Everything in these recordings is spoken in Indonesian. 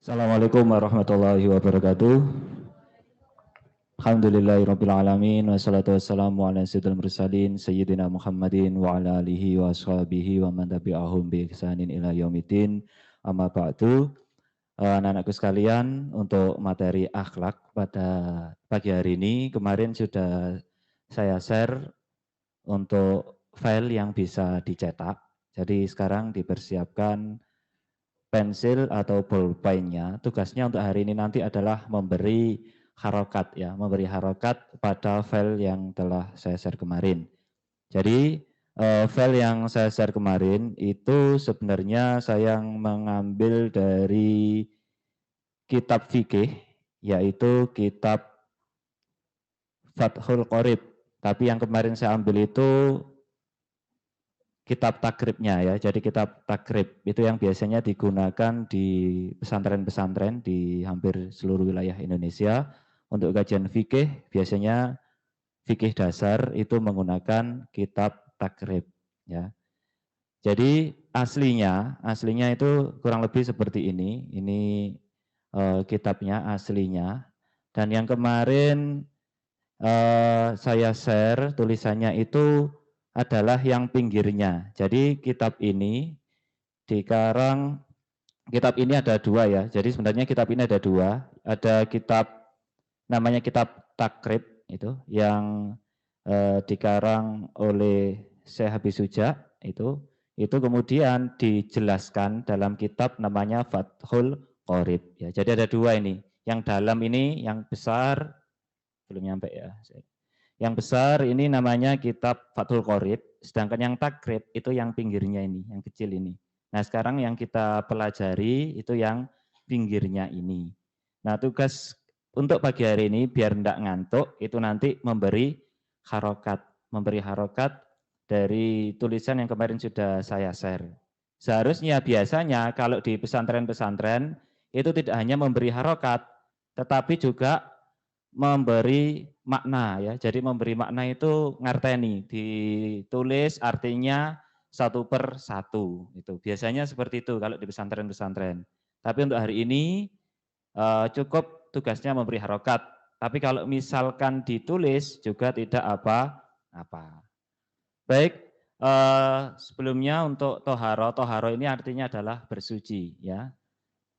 Assalamualaikum warahmatullahi wabarakatuh. Alhamdulillahirabbil alamin wassalatu wassalamu ala sayyidil mursalin sayyidina Muhammadin wa ala alihi wa ashabihi wa man tabi'ahum bi ihsanin ila yaumiddin. Amma ba'du. Anak-anakku sekalian, untuk materi akhlak pada pagi hari ini kemarin sudah saya share untuk file yang bisa dicetak. Jadi sekarang dipersiapkan pensil atau bolpennya. Tugasnya untuk hari ini nanti adalah memberi harokat ya, memberi harokat pada file yang telah saya share kemarin. Jadi file yang saya share kemarin itu sebenarnya saya mengambil dari kitab fikih, yaitu kitab Fathul Qorib. Tapi yang kemarin saya ambil itu kitab takribnya ya. Jadi kitab takrib itu yang biasanya digunakan di pesantren-pesantren di hampir seluruh wilayah Indonesia. Untuk kajian fikih biasanya fikih dasar itu menggunakan kitab takrib ya. Jadi aslinya itu kurang lebih seperti ini. Ini kitabnya aslinya. Dan yang kemarin saya share tulisannya itu adalah yang pinggirnya. Jadi kitab ini dikarang, kitab ini ada dua ya. Jadi sebenarnya kitab ini ada dua. Ada kitab namanya kitab takrib itu yang dikarang oleh Syekh Habib Suja itu kemudian dijelaskan dalam kitab namanya Fathul Qorib ya. Jadi ada dua ini. Yang dalam ini yang besar belum nyampe ya. Yang besar ini namanya kitab Fathul Qorib, sedangkan yang takrib itu yang pinggirnya ini, yang kecil ini. Nah sekarang yang kita pelajari itu yang pinggirnya ini. Nah tugas untuk pagi hari ini biar tidak ngantuk itu nanti memberi harokat dari tulisan yang kemarin sudah saya share. Seharusnya biasanya kalau di pesantren-pesantren itu tidak hanya memberi harokat, tetapi juga memberi makna ya. Jadi memberi makna itu ngarteni, ditulis artinya 1/1 itu. Biasanya seperti itu kalau di pesantren-pesantren. Tapi untuk hari ini cukup tugasnya memberi harokat. Tapi kalau misalkan ditulis juga tidak apa-apa. Baik, sebelumnya untuk toharo ini artinya adalah bersuci ya.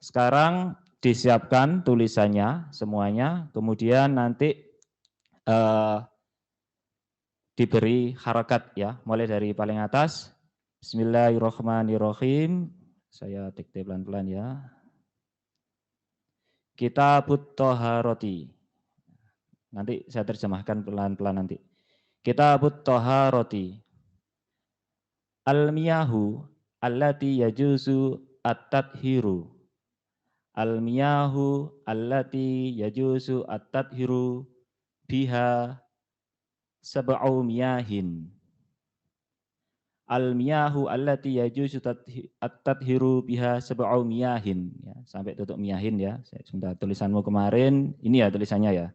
Sekarang disiapkan tulisannya semuanya, kemudian nanti diberi harokat ya, mulai dari paling atas. Bismillahirrahmanirrahim. Saya dikte pelan-pelan ya. Kitabut Toharoti. Nanti saya terjemahkan pelan-pelan nanti. Kitabut Toharoti. Al-miyahu allati yajuzu at-tadhiru. Al-miyahu allati yajuzu at-tadhiru biha sab'u miyahin. Al-miyahu allati yajuzu at-tadhiru biha sab'u miyahin. Ya, sampai tutup miyahin ya. Sebentar, tulisanmu kemarin, ini ya tulisannya ya.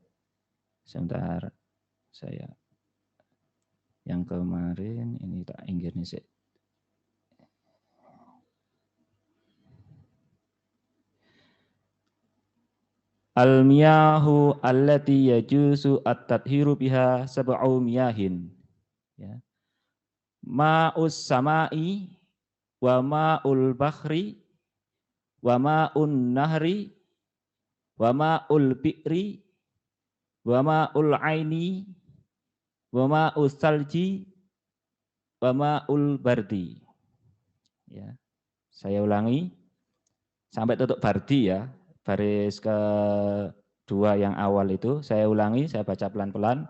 Sebentar, saya yang kemarin ini tak inggir nih sih. Al-miyahu allati yajuzu at-tadhiru biha sab'u miyahin. Ya. Ma'us sama'i wa ma'ul bahri wa ma'un nahri wa ma'ul bi'ri wa ma'ul aini wa ma'us salji wa ma'ul bardi. Ya. Saya ulangi sampai tutup bardi ya. Baris kedua yang awal itu saya ulangi, saya baca pelan-pelan.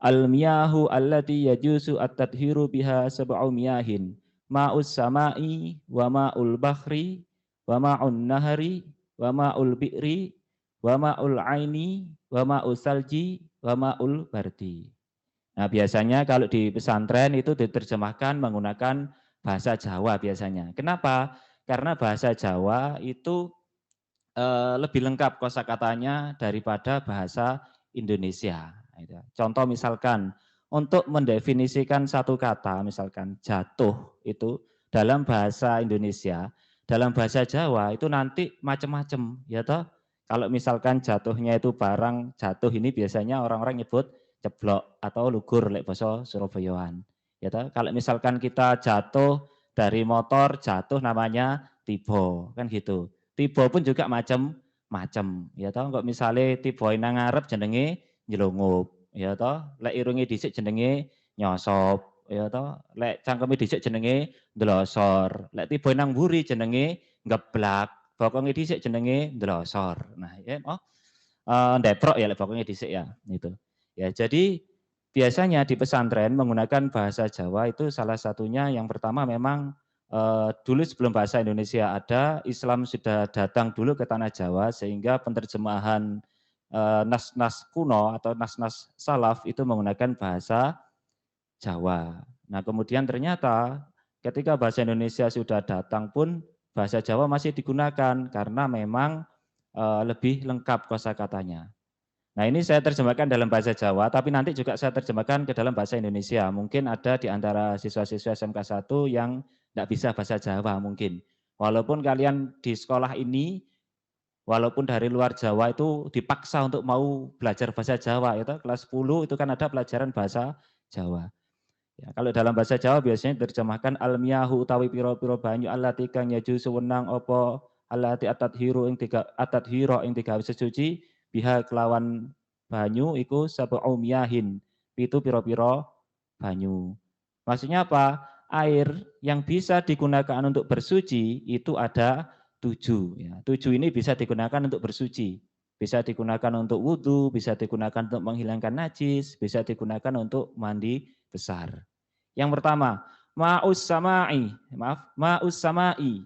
Al-miyahu allati yajuzu at-tadhiru biha sab'u miyahin. Ma'us sama'i wa ma'ul bahri wa ma'un nahari wa ma'ul bi'ri wa ma'ul aini wa ma'us salji wa ma'ul bardi. Nah, biasanya kalau di pesantren itu diterjemahkan menggunakan bahasa Jawa biasanya. Kenapa? Karena bahasa Jawa itu lebih lengkap kosakatanya daripada bahasa Indonesia. Contoh misalkan untuk mendefinisikan satu kata, misalkan jatuh itu dalam bahasa Indonesia, dalam bahasa Jawa itu nanti macam-macam, ya toh. Kalau misalkan jatuhnya itu barang jatuh ini biasanya orang-orang nyebut ceblok atau lugur lek basa Surabayaan. Ya toh. Kalau misalkan kita jatuh dari motor jatuh namanya tiba, kan gitu. Tiba pun juga macam-macam, ya toh. Kok misalnya tiba nang ngarep jenenge nyelungup, ya toh. Lek irunge dhisik jenenge nyosop, ya toh. Lek cangkeme dhisik jenenge ndelosor. Lek tiba nang mburi jenenge ngeblak. Bokonge dhisik jenenge ndelosor. Nah, ya oh, ndeprok ya lek bokonge dhisik ya, itu. Ya, jadi biasanya di pesantren menggunakan bahasa Jawa itu salah satunya yang pertama memang dulu sebelum bahasa Indonesia ada, Islam sudah datang dulu ke tanah Jawa sehingga penerjemahan nas-nas kuno atau nas-nas salaf itu menggunakan bahasa Jawa. Nah, kemudian ternyata ketika bahasa Indonesia sudah datang pun bahasa Jawa masih digunakan karena memang lebih lengkap kosakatanya. Nah, ini saya terjemahkan dalam bahasa Jawa, tapi nanti juga saya terjemahkan ke dalam bahasa Indonesia. Mungkin ada di antara siswa-siswa SMK 1 yang tidak bisa bahasa Jawa mungkin. Walaupun kalian di sekolah ini, walaupun dari luar Jawa itu dipaksa untuk mau belajar bahasa Jawa. Itu kelas 10 itu kan ada pelajaran bahasa Jawa. Ya, kalau dalam bahasa Jawa biasanya diterjemahkan almiyahu utawi piro-piro banyu allati kang yaju sewenang opo allati atat hiro ing tiga sesuci biha kelawan banyu iku sab'u miyahin. Itu piro-piro banyu. Maksudnya apa? Air yang bisa digunakan untuk bersuci itu ada 7. Ya. 7 ini bisa digunakan untuk bersuci. Bisa digunakan untuk wudhu, bisa digunakan untuk menghilangkan najis, bisa digunakan untuk mandi besar. Yang pertama, ma'us sama'i, ma'us sama'i,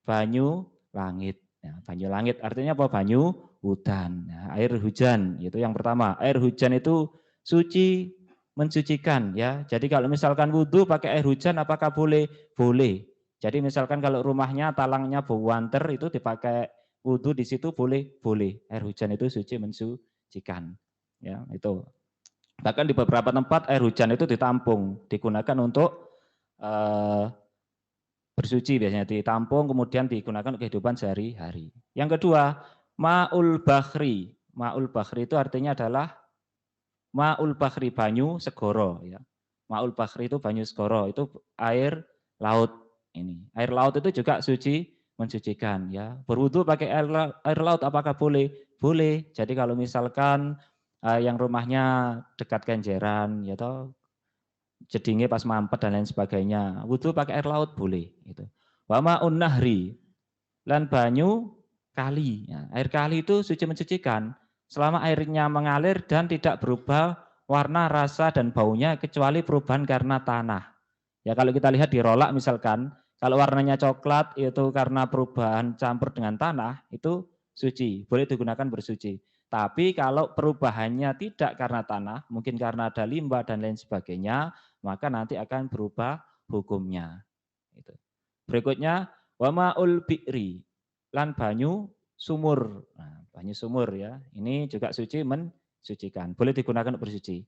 banyu langit. Nah, banyu langit artinya apa? Banyu hujan. Nah, air hujan itu yang pertama. Air hujan itu suci, mensucikan ya. Jadi kalau misalkan wudhu pakai air hujan apakah boleh? Boleh. Jadi misalkan kalau rumahnya talangnya bauwanter itu dipakai wudhu di situ boleh? Boleh. Air hujan itu suci, mensucikan. Ya, itu. Bahkan di beberapa tempat air hujan itu ditampung, digunakan untuk bersuci biasanya ditampung kemudian digunakan untuk kehidupan sehari-hari. Yang kedua, ma'ul bakhri. Ma'ul bakhri itu artinya adalah ma'ul bakhri banyu segoro ya. Ma'ul bakhri itu banyu segoro, itu air laut ini. Air laut itu juga suci, mensucikan ya. Berwudu pakai air laut apakah boleh? Boleh. Jadi kalau misalkan yang rumahnya dekat kenjeran ya toh jedingnya pas mampet dan lain sebagainya. Wudu pakai air laut boleh gitu. Wa ma'un nahri lan banyu kali. Ya, air kali itu suci mensucikan selama airnya mengalir dan tidak berubah warna, rasa dan baunya kecuali perubahan karena tanah. Ya kalau kita lihat di rolak misalkan, kalau warnanya coklat itu karena perubahan campur dengan tanah itu suci, boleh digunakan bersuci. Tapi kalau perubahannya tidak karena tanah, mungkin karena ada limbah dan lain sebagainya, maka nanti akan berubah hukumnya. Berikutnya wamaul bi'ri lan banyu sumur. Nah, banyu sumur ya. Ini juga suci mensucikan. Boleh digunakan untuk bersuci.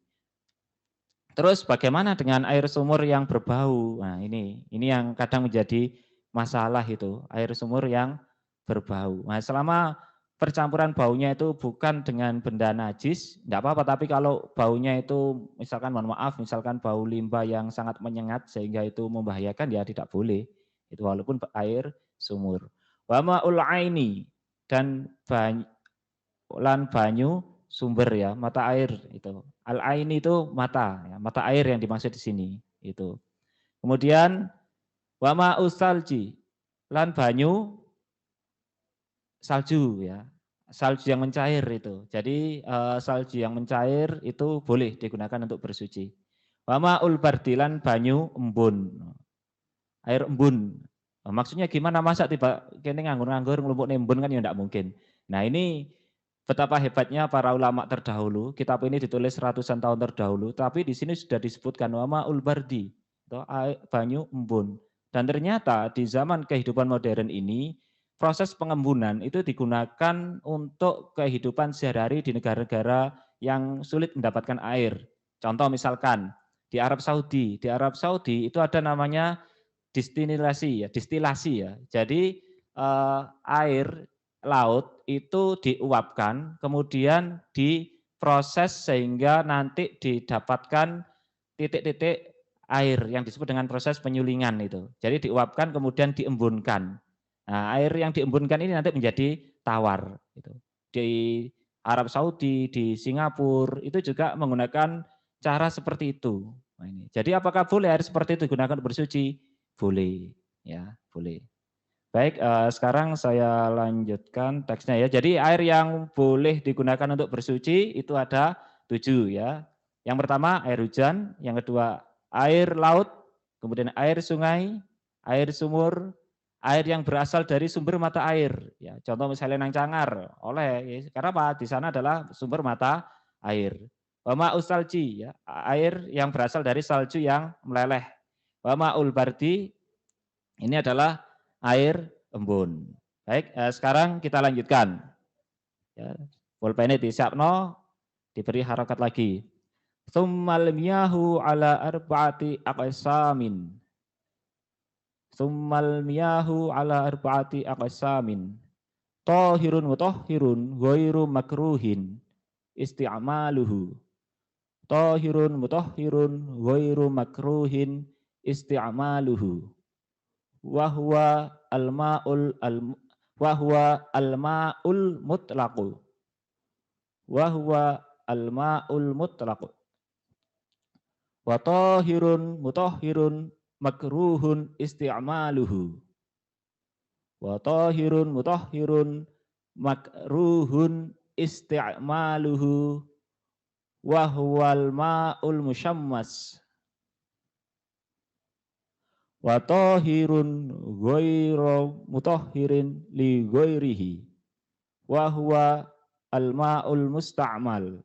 Terus bagaimana dengan air sumur yang berbau? Nah, ini yang kadang menjadi masalah itu, air sumur yang berbau. Nah, selama percampuran baunya itu bukan dengan benda najis, enggak apa-apa, tapi kalau baunya itu misalkan mohon maaf, misalkan bau limbah yang sangat menyengat sehingga itu membahayakan ya tidak boleh. Itu walaupun air sumur. Wa ma'ul aini dan banyu sumber ya, mata air itu. Al-ain itu mata, ya, mata air yang dimaksud di sini itu. Kemudian wa ma'us salji lan banyu salju ya. Salju yang mencair itu. Jadi salju yang mencair itu boleh digunakan untuk bersuci. Wa ma'ul bardilan banyu embun. Air embun. Maksudnya gimana masa tiba kene nganggur-nganggur nglumpuk embun kan ya enggak mungkin. Nah, ini betapa hebatnya para ulama terdahulu, kitab ini ditulis ratusan tahun terdahulu, tapi di sini sudah disebutkan wama ulbardi, banyu embun. Dan ternyata di zaman kehidupan modern ini, proses pengembunan itu digunakan untuk kehidupan sehari-hari di negara-negara yang sulit mendapatkan air. Contoh misalkan di Arab Saudi itu ada namanya distilasi ya. Jadi air laut itu diuapkan, kemudian diproses sehingga nanti didapatkan titik-titik air yang disebut dengan proses penyulingan itu. Jadi diuapkan kemudian diembunkan. Nah, air yang diembunkan ini nanti menjadi tawar. Gitu. Di Arab Saudi, di Singapura itu juga menggunakan cara seperti itu. Nah, ini. Jadi apakah boleh air seperti itu digunakan untuk bersuci? Boleh, ya boleh. Baik, sekarang saya lanjutkan teksnya ya. Jadi air yang boleh digunakan untuk bersuci itu ada 7 ya. Yang pertama air hujan, yang kedua air laut, kemudian air sungai, air sumur, air yang berasal dari sumber mata air. Ya, contoh misalnya nang Cangar, oleh ya, karena apa? Di sana adalah sumber mata air. Wama usalji, ya, air yang berasal dari salju yang meleleh. Wama ulbardi, ini adalah air embun. Baik, sekarang kita lanjutkan. Ya, pulpennya disiapno, diberi harakat lagi. Tsummal miyahu ala arba'ati aqsamin. Tsummal miyahu ala arba'ati aqsamin. Tahirun mutahhirun ghairu makruhin isti'maluhu. Tahirun mutahhirun ghairu makruhin isti'maluhu. Wahwa al-ma'ul mutlaqu. Wahwa al-ma'ul mutlaqu. Wa tahirun mutahhirun makruhun isti'maluhu. Wa tahirun mutahhirun makruhun isti'maluhu. Wahwal ma'ul musyammas. Wa tahirun ghairu mutahhirin li ghairihi wa huwa al-ma'ul musta'mal.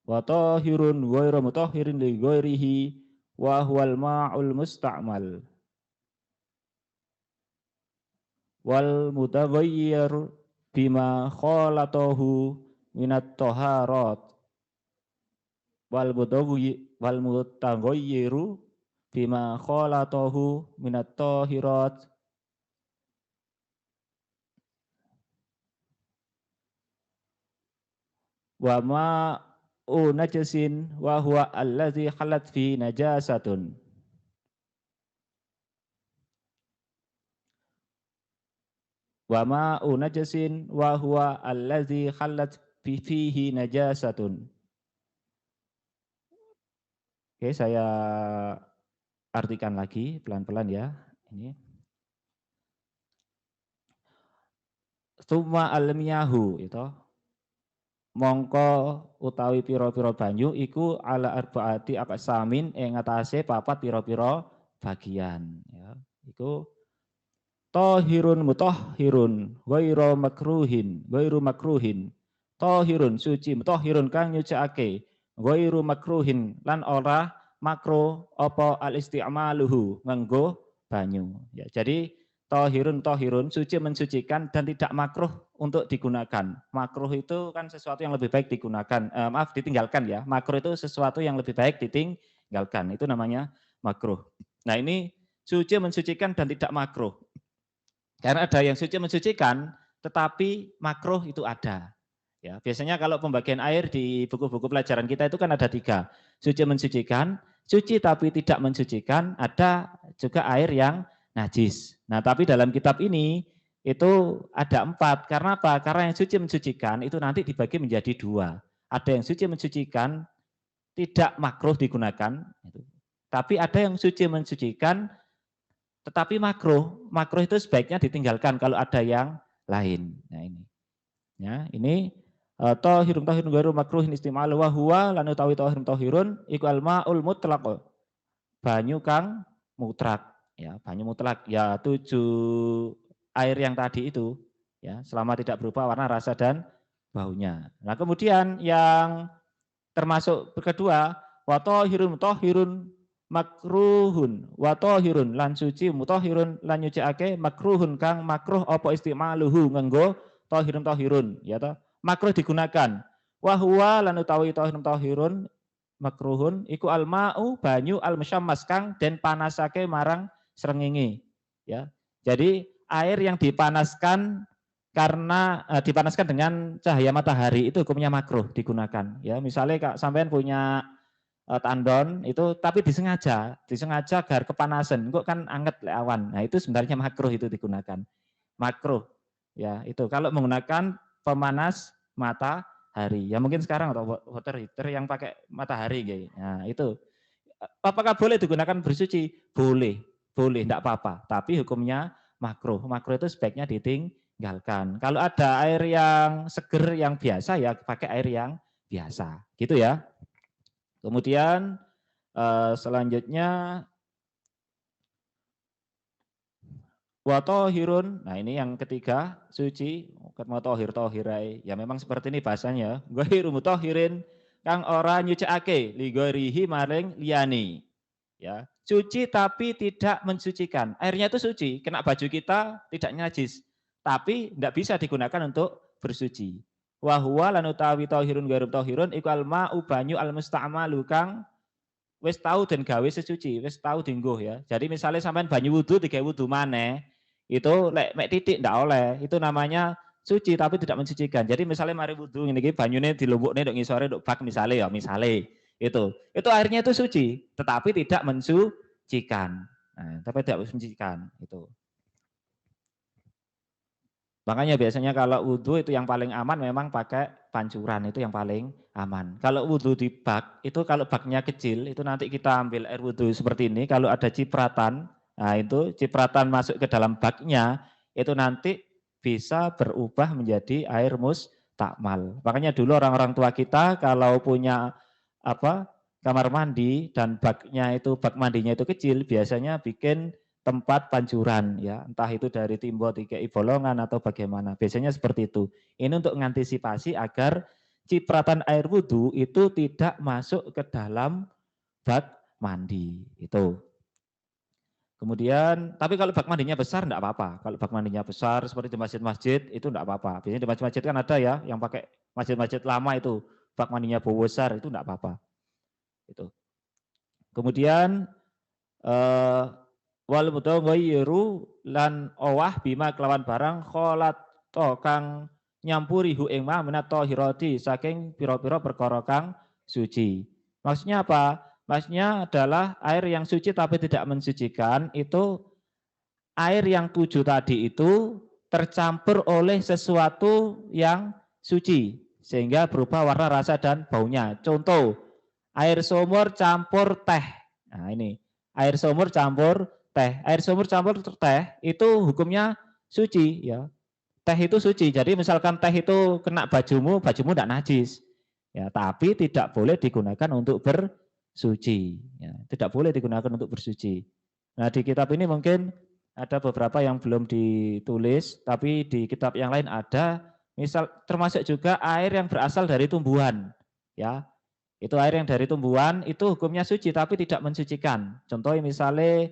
Wa tahirun ghairu mutahhirin li ghairihi wa huwa al-ma'ul musta'mal. Wal mutaghayyir bima khalatahu minat taharat wal mutaghayyiru bima khalatahu minat tahirat wa ma'u najasin wa huwa allazi khalat fi najasatun. Wa ma'u najasin wa huwa allazi khalat fihi najasatun. Oke, saya artikan lagi pelan-pelan ya. Ini. Summa almiyahu itu. Mongko utawi pira-pira banyu iku ala arbaati aqsamin ing atase papat pira-pira bagian ya. Iku tahirun mutahhirun ghairu makruhin. Tahirun suci mutahhirun kang nyucikake ghairu makruhin lan ora makruh apa al-isti'maluhu nganggo banyu. Ya, jadi tahirun suci mensucikan dan tidak makruh untuk digunakan. Makruh itu kan sesuatu yang lebih baik digunakan. Ditinggalkan ya. Makruh itu sesuatu yang lebih baik ditinggalkan. Itu namanya makruh. Nah, ini suci mensucikan dan tidak makruh. Karena ada yang suci mensucikan tetapi makruh itu ada. Ya, biasanya kalau pembagian air di buku-buku pelajaran kita itu kan ada 3. Suci mensucikan, suci tapi tidak mensucikan, ada juga air yang najis. Nah, tapi dalam kitab ini itu ada 4. Karena apa? Karena yang suci mensucikan itu nanti dibagi menjadi 2. Ada yang suci mensucikan tidak makruh digunakan, tapi ada yang suci mensucikan tetapi makruh. Makruh itu sebaiknya ditinggalkan kalau ada yang lain. Nah, ini. Ya, ini tahirun ghairu makruhin istimal wa huwa lan utawi tahirun iku al-ma'ul mutlaq. Banyu kang mutlak ya, banyu mutlak ya 7 air yang tadi itu ya, selama tidak berubah warna, rasa dan baunya. Nah, kemudian yang termasuk kedua wa tahirun mutahhirun makruhun wa tahirun lan suci mutahhirun lan nyucikake makruhun kang makruh apa istimaluhu nganggo tahirun ya toh. Makruh digunakan. Wa huwa lan utawi tahirun makruhun iku alma'u banyu al-musyammas kang den panasake marang srengenge. ya. Jadi air yang dipanaskan karena dipanaskan dengan cahaya matahari itu hukumnya makruh digunakan. Ya, misalnya Kak sampean punya tandon itu tapi disengaja agar kepanasan, kok kan anget le awan. Nah, itu sebenarnya makruh itu digunakan. Makruh. Ya, itu kalau menggunakan pemanas matahari. Ya mungkin sekarang atau water heater yang pakai matahari gitu. Nah, itu apakah boleh digunakan bersuci? Boleh, boleh, enggak apa-apa. Tapi hukumnya makruh. Makruh itu sebaiknya ditinggalkan. Kalau ada air yang seger, yang biasa, ya pakai air yang biasa. Gitu ya. Kemudian selanjutnya watohirun. Nah ini yang ketiga, suci. Watohir tohirai. Ya memang seperti ini bahasanya. Gohiru mutohirin kang ora nyuciake ligorihi maring liyani. Ya, suci tapi tidak mensucikan. Airnya itu suci, kena baju kita tidak najis, tapi tidak bisa digunakan untuk bersuci. Wa huwa lan utawi tahirun ghairun tahirun iku alma banyu al musta'malu kang wis tau den gawe sesuci, wis tau dienggo ya. Jadi misalnya sampean banyu wudu digawe wudu maneh, itu lek mek titik ndak oleh. Itu namanya suci tapi tidak mensucikan. Jadi misalnya mari wudu ngene iki banyune dilumbukne ndok ngisore ndok bak misalnya ya, misale itu airnya itu suci, tetapi tidak mensucikan. Nah, tapi tidak mensucikan itu. Makanya biasanya kalau wudhu itu yang paling aman memang pakai pancuran, itu yang paling aman. Kalau wudhu di bak, itu kalau baknya kecil, itu nanti kita ambil air wudhu seperti ini, kalau ada cipratan, nah itu cipratan masuk ke dalam baknya, itu nanti bisa berubah menjadi air mustakmal. Makanya dulu orang-orang tua kita kalau punya kamar mandi dan baknya itu, bak mandinya itu kecil, biasanya bikin tempat pancuran ya, entah itu dari timbul DKI bolongan atau bagaimana. Biasanya seperti itu. Ini untuk mengantisipasi agar cipratan air wudhu itu tidak masuk ke dalam bak mandi. Itu. Kemudian, tapi kalau bak mandinya besar enggak apa-apa. Kalau bak mandinya besar seperti di masjid-masjid itu enggak apa-apa. Biasanya di masjid-masjid kan ada ya yang pakai masjid-masjid lama itu bak mandinya besar itu enggak apa-apa. Itu. Kemudian wal mutagayyiru lan owah bima kelawan barang kholat to kang nyampuri hu ing ma minat tahirati saking pira-pira perkara kang suci. Maksudnya apa? Maksudnya adalah air yang suci tapi tidak mensucikan itu air yang 7 tadi itu tercampur oleh sesuatu yang suci sehingga berubah warna, rasa dan baunya. Contoh, air sumur campur teh. Nah, ini air sumur campur teh. Air sumur campur teh itu hukumnya suci ya. Teh itu suci. Jadi misalkan teh itu kena bajumu, bajumu tidak najis. Ya, tapi tidak boleh digunakan untuk bersuci. Ya, tidak boleh digunakan untuk bersuci. Nah, di kitab ini mungkin ada beberapa yang belum ditulis, tapi di kitab yang lain ada. Misal termasuk juga air yang berasal dari tumbuhan. Ya, itu air yang dari tumbuhan itu hukumnya suci tapi tidak mensucikan. Contohnya misalnya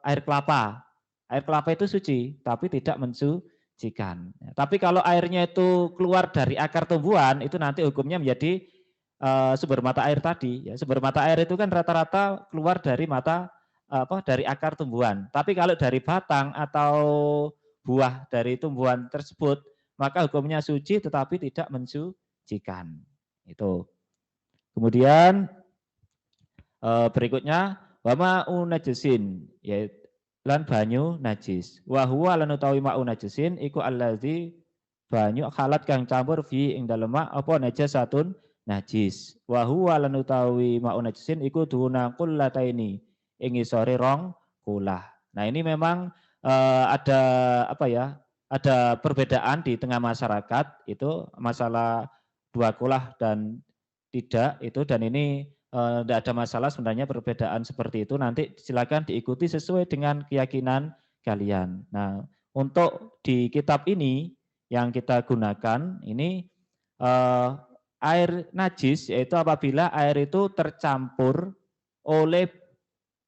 air kelapa. Air kelapa itu suci tapi tidak mensucikan. Tapi kalau airnya itu keluar dari akar tumbuhan itu nanti hukumnya menjadi sumber mata air tadi. Ya, sumber mata air itu kan rata-rata keluar dari dari akar tumbuhan. Tapi kalau dari batang atau buah dari tumbuhan tersebut maka hukumnya suci tetapi tidak mensucikan. Itu. Kemudian berikutnya wama unajisin yaitu lan banyu najis. Wa huwa lan utawi ma'u najisin iku allazi banyu khalat kang campur fi ing dalem apa najasatun najis. Wa huwa lan utawi ma'u najisin iku duna qullataini ing isore rong kulah. Nah, ini memang ada ada perbedaan di tengah masyarakat itu masalah 2 kulah dan tidak itu, dan ini tidak ada masalah sebenarnya perbedaan seperti itu, nanti silakan diikuti sesuai dengan keyakinan kalian. Nah, untuk di kitab ini yang kita gunakan ini air najis yaitu apabila air itu tercampur oleh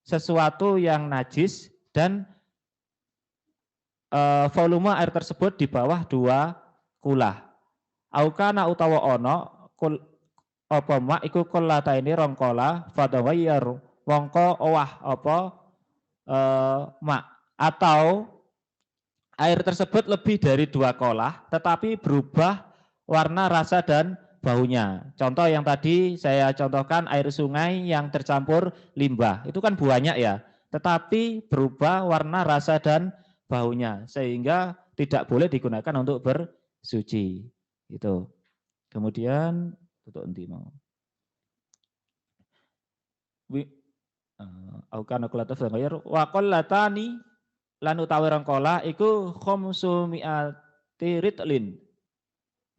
sesuatu yang najis dan volume air tersebut di bawah 2 kulah. Aukana utawa ono apa mak iku kollata ini rongkola fadawayyar wongko owah apa mak, atau air tersebut lebih dari 2 kolah tetapi berubah warna, rasa, dan baunya. Contoh yang tadi saya contohkan air sungai yang tercampur limbah, itu kan banyak ya, tetapi berubah warna, rasa, dan baunya sehingga tidak boleh digunakan untuk bersuci. Itu. Kemudian tutup nanti mau. Aukana kulatus ghayr wa qallatani lan utawi rangkola iku khamsu mi'ati ritlin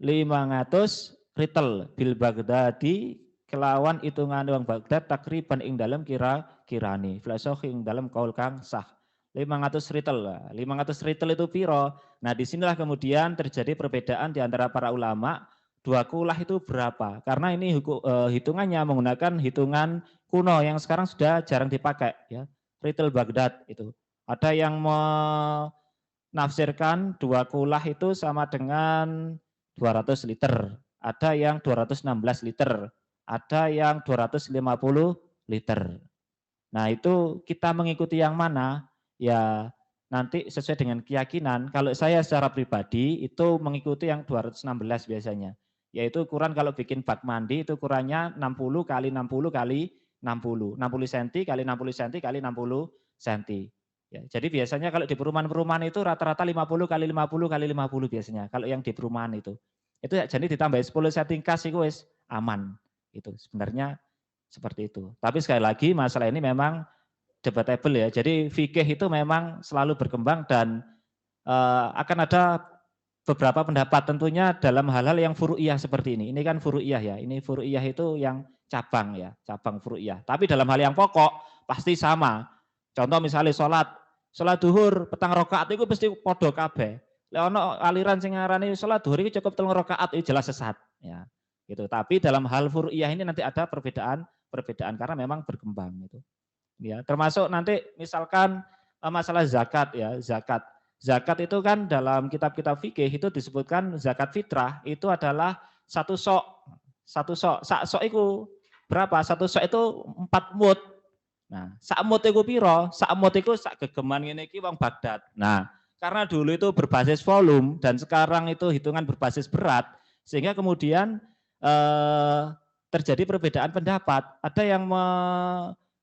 500 ritel bil Baghdadi kelawan hitungan wong Baghdad takriban ing dalam kira-kirane filosof ing dalam kaul kang sah 500 ritel. 500 ritel itu piro? Nah, disinilah kemudian terjadi perbedaan di antara para ulama, 2 kulah itu berapa? Karena ini hitungannya menggunakan hitungan kuno yang sekarang sudah jarang dipakai ya. Ritel Baghdad itu. Ada yang menafsirkan 2 kulah itu sama dengan 200 liter. Ada yang 216 liter. Ada yang 250 liter. Nah, itu kita mengikuti yang mana? Ya nanti sesuai dengan keyakinan. Kalau saya secara pribadi itu mengikuti yang 216 biasanya. Yaitu ukuran kalau bikin bak mandi itu ukurannya 60 kali 60 kali 60. 60 cm kali 60 cm kali 60 cm. Ya, jadi biasanya kalau di perumahan-perumahan itu rata-rata 50 kali 50 kali 50 biasanya. Kalau yang di perumahan itu. Itu jadi ditambah 10 setting kas itu wis aman. Itu sebenarnya seperti itu. Tapi sekali lagi masalah ini memang debatable ya. Jadi fikih itu memang selalu berkembang dan akan ada beberapa pendapat tentunya dalam hal-hal yang furu'iyah seperti ini. Ini kan furu'iyah ya. Ini furu'iyah itu yang cabang ya, cabang furu'iyah. Tapi dalam hal yang pokok pasti sama. Contoh misalnya sholat duhur petang rakaat itu pasti podo kabeh. Lek ono aliran sing ngarani sholat duhur itu cukup 3 rakaat itu jelas sesat ya. Gitu. Tapi dalam hal furu'iyah ini nanti ada perbedaan karena memang berkembang itu. Ya, termasuk nanti misalkan masalah zakat ya, zakat. Zakat itu kan dalam kitab-kitab fikih itu disebutkan zakat fitrah itu adalah 1 sok. 1 sok. Sak sok itu berapa? 1 sok itu 4 mud. Nah, sak mud itu piro? Sak mud itu sak gegeman ngene iki wong Baghdad. Nah, karena dulu itu berbasis volume dan sekarang itu hitungan berbasis berat, sehingga kemudian terjadi perbedaan pendapat. Ada yang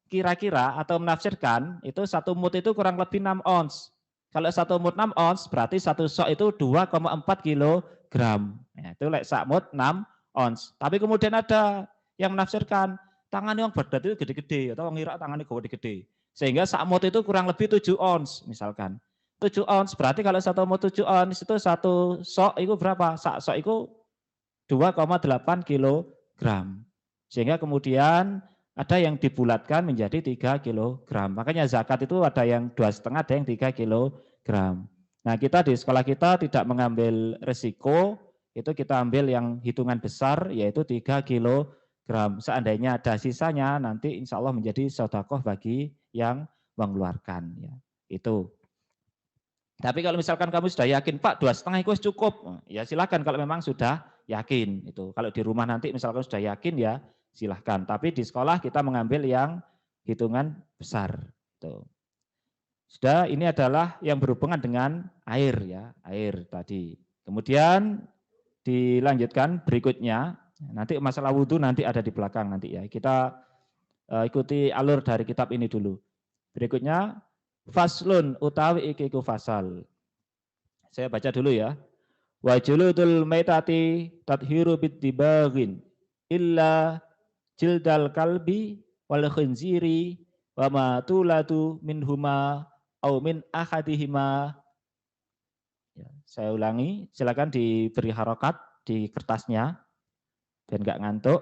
kira-kira atau menafsirkan itu 1 mud itu kurang lebih 6 ons. Kalau 1 mud 6 ons berarti 1 sok itu 2,4 kilogram. Nah, itu sak mud 6 ons. Tapi kemudian ada yang menafsirkan tangannya yang Baghdad itu gede-gede atau orang Irak tangannya gede-gede. Sehingga sak mud itu kurang lebih 7 ons misalkan. 7 ons berarti kalau 1 mud 7 ons itu 1 sok itu berapa? Sak sok itu 2,8 kilogram. Sehingga kemudian ada yang dibulatkan menjadi 3 kilogram. Makanya zakat itu ada yang 2,5, ada yang 3 kilogram. Nah, kita di sekolah kita tidak mengambil resiko, itu kita ambil yang hitungan besar yaitu 3 kilogram. Seandainya ada sisanya nanti insya Allah menjadi sedekah bagi yang mengeluarkan. Ya, itu. Tapi kalau misalkan kamu sudah yakin, Pak 2,5 itu cukup, ya silakan kalau memang sudah yakin. Itu. Kalau di rumah nanti misalkan sudah yakin ya silahkan. Tapi di sekolah kita mengambil yang hitungan besar. Tuh. Sudah, ini adalah yang berhubungan dengan air ya, air tadi. Kemudian dilanjutkan berikutnya, nanti masalah wudhu nanti ada di belakang nanti ya. Kita ikuti alur dari kitab ini dulu. Berikutnya, faslun utawi ikiku fasal. Saya baca dulu ya. Wa juludul maitati tadhiru bittibaghin illa jildal kalbi wal khinziri wa ma tulatu minhuma au min ahadihima. Ya, saya ulangi, silakan diberi harokat di kertasnya dan enggak ngantuk.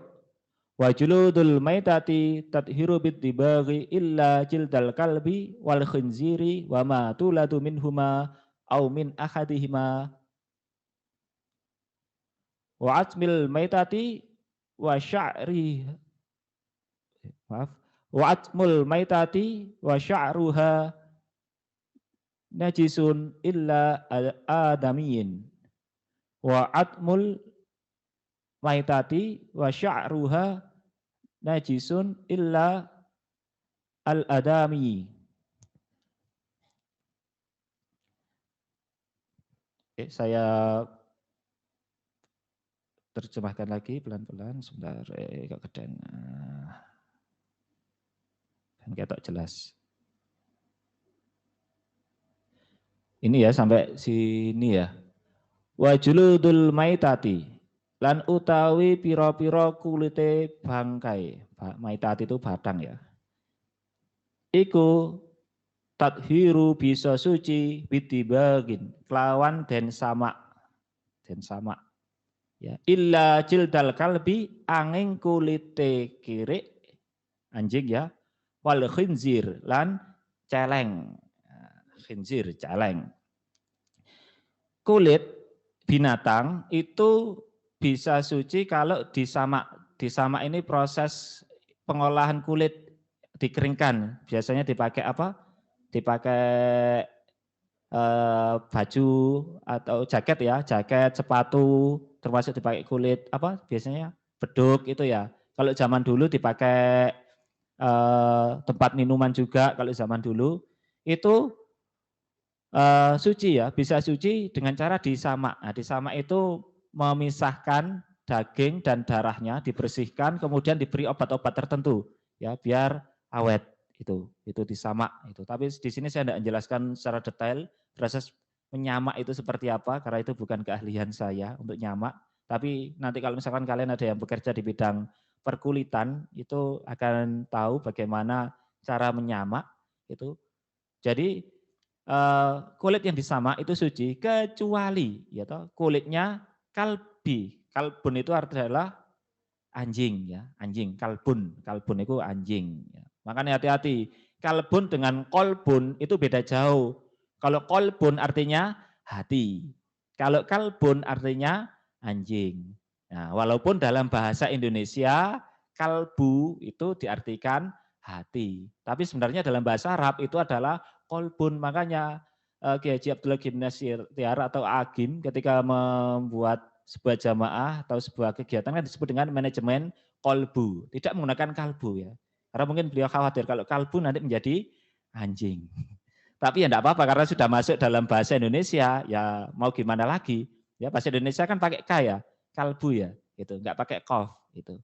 Wa juludul maitati tadhiru bittibaghi illa jildal kalbi wal khinziri wa ma tulatu minhuma au min ahadihima. Wa atmil maitati wa sya'ri wa atmul maitati wa sya'ruha najisun illa adamiyin wa atmul maitati wa sya'ruha najisun illa al adami. Oke, saya terjemahkan lagi pelan-pelan sebentar. Kok keden. Kan ketok jelas. Ini ya sampai sini ya. Wa juludul maitati lan utawi pira-pira kulite bangkai. Maitati itu batang ya. Iku tadhiru bisa suci bitibagin kelawan den sama ya illa jildal kalbi angin kulite kiri anjing ya wal khinzir lan celeng khinzir celeng kulit binatang itu bisa suci kalau disamak. Disamak ini proses pengolahan kulit dikeringkan. Biasanya dipakai apa? Dipakai baju atau jaket ya, jaket, sepatu, termasuk dipakai kulit apa? Biasanya beduk itu ya. Kalau zaman dulu dipakai tempat minuman juga. Kalau zaman dulu itu suci ya, bisa suci dengan cara disamak. Nah, disamak itu memisahkan daging dan darahnya, dibersihkan, kemudian diberi obat-obat tertentu, ya biar awet itu disamak itu. Tapi di sini saya tidak menjelaskan secara detail proses menyamak itu seperti apa, karena itu bukan keahlian saya untuk nyamak. Tapi nanti kalau misalkan kalian ada yang bekerja di bidang perkulitan, itu akan tahu bagaimana cara menyamak itu. Jadi kulit yang disamak itu suci kecuali ya toh, kulitnya kalbi. Kalbun itu adalah anjing ya, anjing kalbun. Kalbun itu anjing ya. Makanya hati-hati. Kalbun dengan kolbun itu beda jauh. Kalau kolbun artinya hati. Kalau kalbun artinya anjing. Nah, walaupun dalam bahasa Indonesia kalbu itu diartikan hati. Tapi sebenarnya dalam bahasa Arab itu adalah kolbun. Makanya Kiai Haji Abdullah Gimnasiar atau Agim ketika membuat sebuah jamaah atau sebuah kegiatan kan disebut dengan manajemen kolbu. Tidak menggunakan kalbu ya. Karena mungkin beliau khawatir kalau kalbu nanti menjadi anjing. Tapi ya enggak apa-apa karena sudah masuk dalam bahasa Indonesia, ya mau gimana lagi. Ya bahasa Indonesia kan pakai K ya, kalbu ya, gitu. Enggak pakai kof gitu.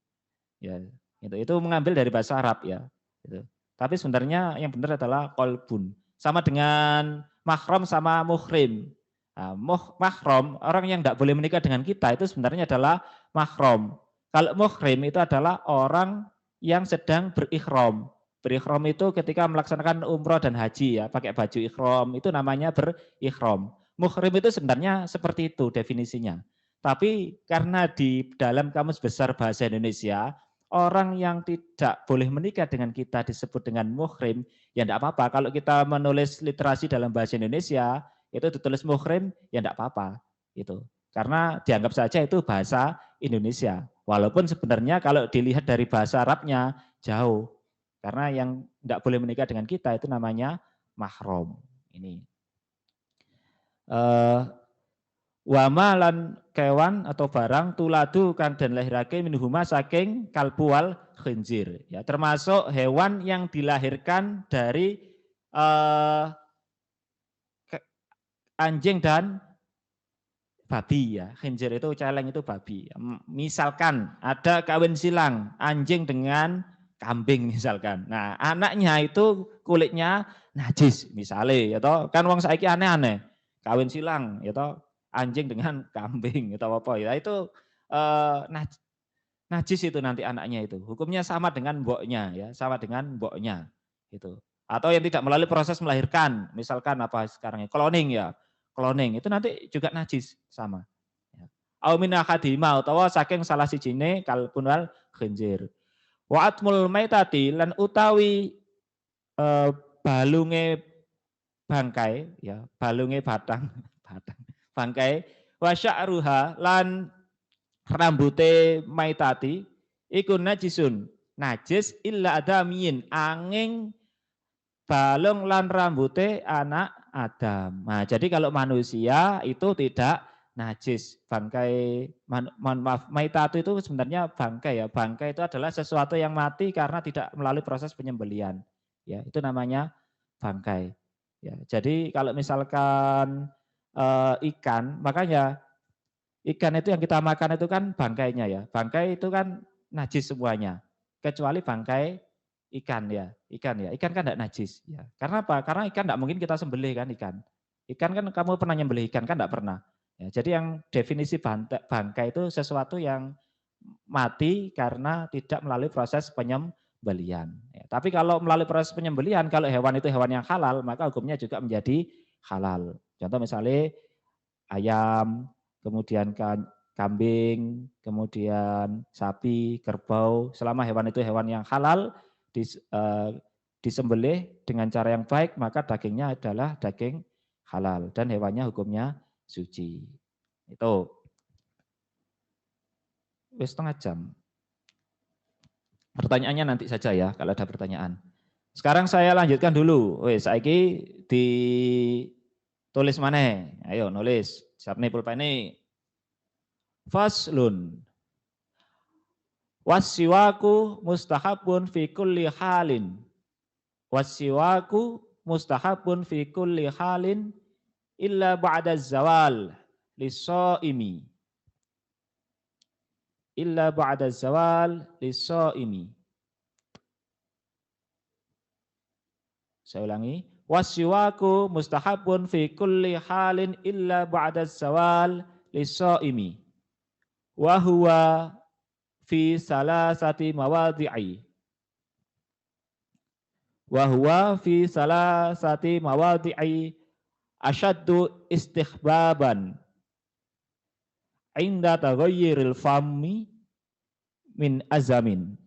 Ya, itu mengambil dari bahasa Arab ya, gitu. Tapi sebenarnya yang benar adalah kolbun. Sama dengan mahram sama muhrim. Nah, mahram, orang yang tidak boleh menikah dengan kita itu sebenarnya adalah mahram. Kalau muhrim itu adalah orang yang sedang berikhram. Berikhram itu ketika melaksanakan umroh dan haji ya, pakai baju ikhram, itu namanya berikhram. Muhrim itu sebenarnya seperti itu definisinya. Tapi karena di dalam Kamus Besar Bahasa Indonesia, orang yang tidak boleh menikah dengan kita disebut dengan muhrim, ya tidak apa-apa. Kalau kita menulis literasi dalam bahasa Indonesia, itu ditulis muhrim, ya tidak apa-apa. Itu. Karena dianggap saja itu bahasa Indonesia. Walaupun sebenarnya kalau dilihat dari bahasa Arabnya jauh. Karena yang tidak boleh menikah dengan kita itu namanya mahram. Ini. Wama lan kewan atau barang tuladu kang dan lahirake minuhuma saking kalbu wal khinzir. Ya, termasuk hewan yang dilahirkan dari anjing dan babi ya. Khinzir itu celeng itu babi. Misalkan ada kawin silang anjing dengan kambing misalkan. Nah, anaknya itu kulitnya najis misalnya ya toh. Kan wong saiki aneh-aneh. Kawin silang ya toh, anjing dengan kambing atau apa ya. Itu najis itu nanti anaknya itu. Hukumnya sama dengan mboknya ya, sama dengan mboknya itu. Atau yang tidak melalui proses melahirkan, misalkan apa sekarang ya, cloning ya. Cloning itu nanti juga najis sama. Au min ahadima utawa saking salah sijine kalbun wal khinzir. Wa atmul maitati lan utawi balunge bangkai ya, balunge batang bangkai wa sya'ruha lan rambute maitati iku najisun najis illa adamiyin angin balung lan rambute anak Adam. Nah, jadi kalau manusia itu tidak najis. Bangkai, maaf, maitatu itu sebenarnya bangkai ya. Bangkai itu adalah sesuatu yang mati karena tidak melalui proses penyembelian. Ya, itu namanya bangkai. Ya, jadi kalau misalkan ikan, makanya ikan itu yang kita makan itu kan bangkainya ya. Bangkai itu kan najis semuanya, kecuali bangkai ikan ya. Ikan ya, ikan kan tidak najis ya. Karena apa? Karena ikan tidak mungkin kita sembelih kan ikan. Ikan kan kamu pernah nyembelih ikan kan tidak pernah. Ya, jadi yang definisi bangkai itu sesuatu yang mati karena tidak melalui proses penyembelihan. Ya, tapi kalau melalui proses penyembelihan, kalau hewan itu hewan yang halal, maka hukumnya juga menjadi halal. Contoh misalnya ayam, kemudian kambing, kemudian sapi, kerbau, selama hewan itu hewan yang halal, disembelih dengan cara yang baik, maka dagingnya adalah daging halal dan hewannya hukumnya suci. Itu. Wis setengah jam. Pertanyaannya nanti saja ya kalau ada pertanyaan. Sekarang saya lanjutkan dulu. Wis saiki ditulis mana? Ayo nulis. Sarni pulpeni. Faslun. Wasiwaku mustahabun fi kulli halin. Wasiwaku mustahabun fi kulli halin illa ba'da zawal lisoimi. Illa ba'da zawal lisoimi. Saya ulangi. Wasiwaku mustahabun fi kulli halin illa ba'da zawal lisoimi. Wa huwa fi salasati mawadhi'i. Wa huwa fi salasati mawadhi'i asyaddu istihbaban inda taghayyuril fammi min azamin.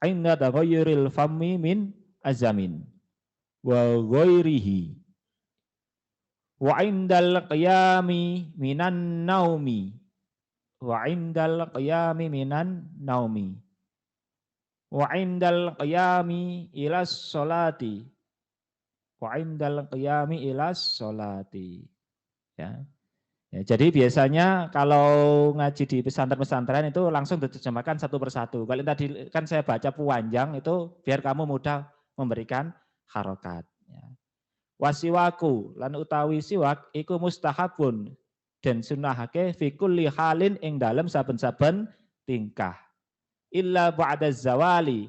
Inda taghayyuril fammi min azamin wa ghairihi wa indal qiyami minan naumi wa indal qiyami minan naumi wa indal qiyami ilas sholati wa indal qiyami ilas sholati ya. Ya, jadi biasanya kalau ngaji di pesantren-pesantren itu langsung diterjemahkan satu persatu. Kalau tadi kan saya baca panjang itu biar kamu mudah memberikan harokat. Ya. Wasiwaku lan utawi siwak iku mustahabun dan sunnahake fi kulli halin ing dalem saben-saben tingkah. Illa ba'da zawali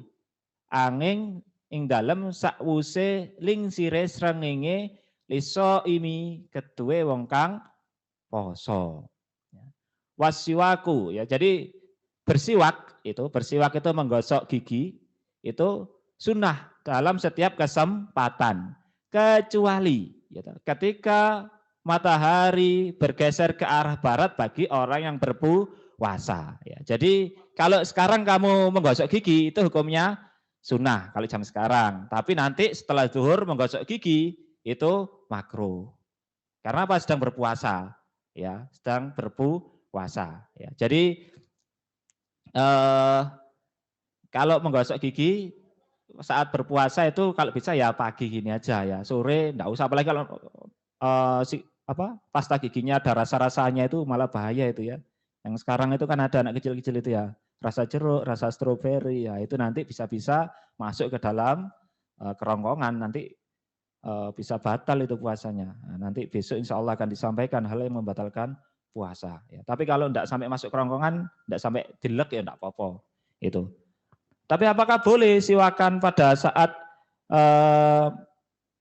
angin ing dalem sakwuse ling sire srengenge liso imi ketuwe wong kang poso. Wasiwaku ya. Jadi bersiwak itu menggosok gigi itu sunnah dalam setiap kesempatan kecuali gitu, ketika matahari bergeser ke arah barat bagi orang yang berpuasa ya. Jadi kalau sekarang kamu menggosok gigi itu hukumnya sunnah kalau jam sekarang, tapi nanti setelah zuhur menggosok gigi itu makruh. Karena apa? Sedang berpuasa. Ya, sedang berpuasa. Ya, jadi kalau menggosok gigi saat berpuasa itu kalau bisa ya pagi gini aja ya, sore enggak usah, apalagi kalau pasta giginya ada rasa-rasanya itu malah bahaya itu ya. Yang sekarang itu kan ada anak kecil-kecil itu ya, rasa jeruk, rasa stroberi ya, itu nanti bisa-bisa masuk ke dalam kerongkongan, nanti bisa batal itu puasanya. Nah, nanti besok insya Allah akan disampaikan hal yang membatalkan puasa. Ya, tapi kalau tidak sampai masuk kerongkongan, tidak sampai dilek ya tidak apa-apa. Itu. Tapi apakah boleh siwakan pada saat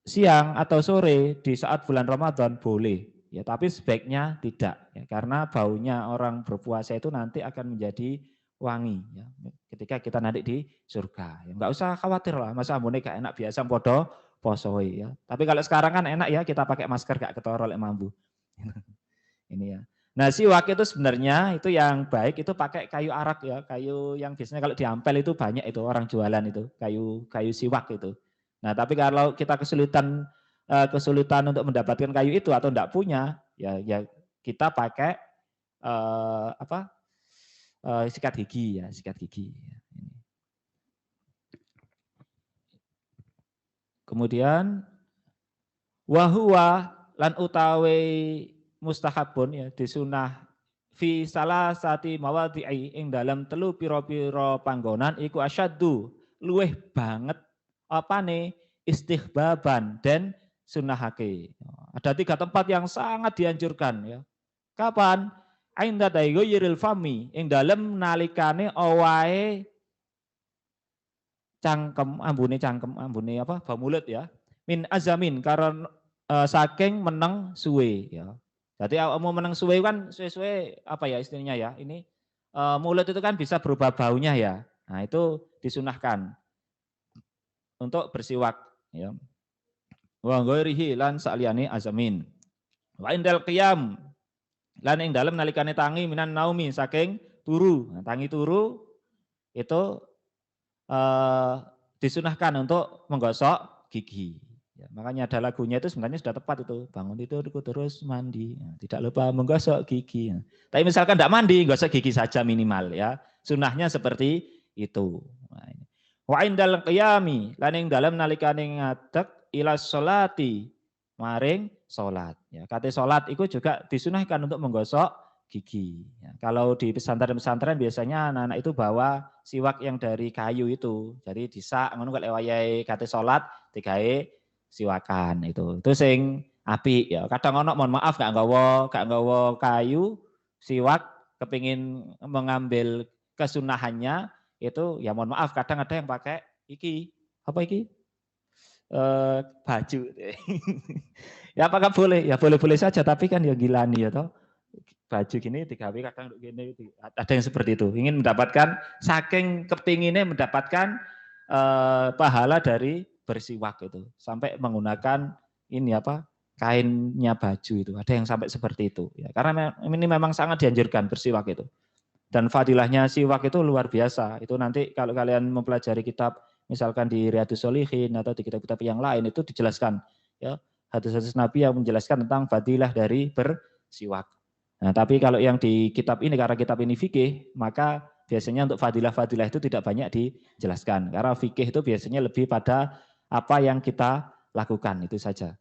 siang atau sore di saat bulan Ramadan? Boleh. Ya, tapi sebaiknya tidak. Ya, karena baunya orang berpuasa itu nanti akan menjadi wangi. Ya, ketika kita nanti di surga. Ya, enggak usah khawatir lah. Masa ambune gak enak biasa podo posoi ya. Tapi kalau sekarang kan enak ya kita pakai masker gak ketoro oleh mambu. Ini ya. Nah siwak itu sebenarnya itu yang baik itu pakai kayu arak ya, kayu yang biasanya kalau di Ampel itu banyak itu orang jualan itu kayu siwak itu. Nah tapi kalau kita kesulitan untuk mendapatkan kayu itu atau enggak punya ya kita pakai sikat gigi ya, sikat gigi. Kemudian wahwa lan utawi mustahabun ya disunah fi salasati mawadhi'i ing dalam telu pira-pira panggonan iku asyaddu luweh banget apane istihbaban dan disunahake. Ada 3 tempat yang sangat dianjurkan ya. Kapan? Ainda taghayyuril fami, ing dalem nalikane owahe cangkem, ambune apa? Bau mulut ya. Min azamin karena saking meneng suwe ya. Jadi mau meneng suwe kan suwe-suwe apa ya istilahnya ya? Ini mulut itu kan bisa berubah baunya ya. Nah, itu disunahkan untuk bersiwak ya. Wa ghairihi lan saliyane azamin. Wa indal qiyam lan ing dalem nalikane tangi minan naumi saking turu. Nah, tangi turu itu disunahkan untuk menggosok gigi. Ya, makanya ada lagunya itu sebenarnya sudah tepat itu. Bangun tidur terus mandi. Ya, tidak lupa menggosok gigi. Ya. Tapi misalkan tidak mandi, gosok gigi saja minimal ya. Sunahnya seperti itu. Nah, ini. Wa indal qiyami lan ing dalem nalikane ngadeg ila sholati maring salat. Ya, kate salat itu juga disunahkan untuk menggosok gigi. Ya, kalau di pesantren-pesantren biasanya anak-anak itu bawa siwak yang dari kayu itu. Jadi disak ngono kok wayahe kate salat digawe siwakan itu. Itu sing apik ya. Kadang ono mohon maaf gak nggawa kayu siwak kepingin mengambil kesunahannya itu ya mohon maaf kadang ada yang pakai iki. Apa iki? Baju. Ya apakah boleh? Ya boleh-boleh saja tapi kan ya gilani ya toh. Baju gini digawe kadang gini ada yang seperti itu. Ingin mendapatkan saking kepinginnya mendapatkan pahala dari bersiwak itu. Sampai menggunakan ini apa? Kainnya baju itu. Ada yang sampai seperti itu ya. Karena ini memang sangat dianjurkan bersiwak itu. Dan fadilahnya siwak itu luar biasa. Itu nanti kalau kalian mempelajari kitab misalkan di Riyadhus Shalihin atau di kitab-kitab yang lain itu dijelaskan ya hadis-hadis Nabi yang menjelaskan tentang fadilah dari bersiwak. Nah, tapi kalau yang di kitab ini karena kitab ini fikih, maka biasanya untuk fadilah-fadilah itu tidak banyak dijelaskan. Karena fikih itu biasanya lebih pada apa yang kita lakukan itu saja.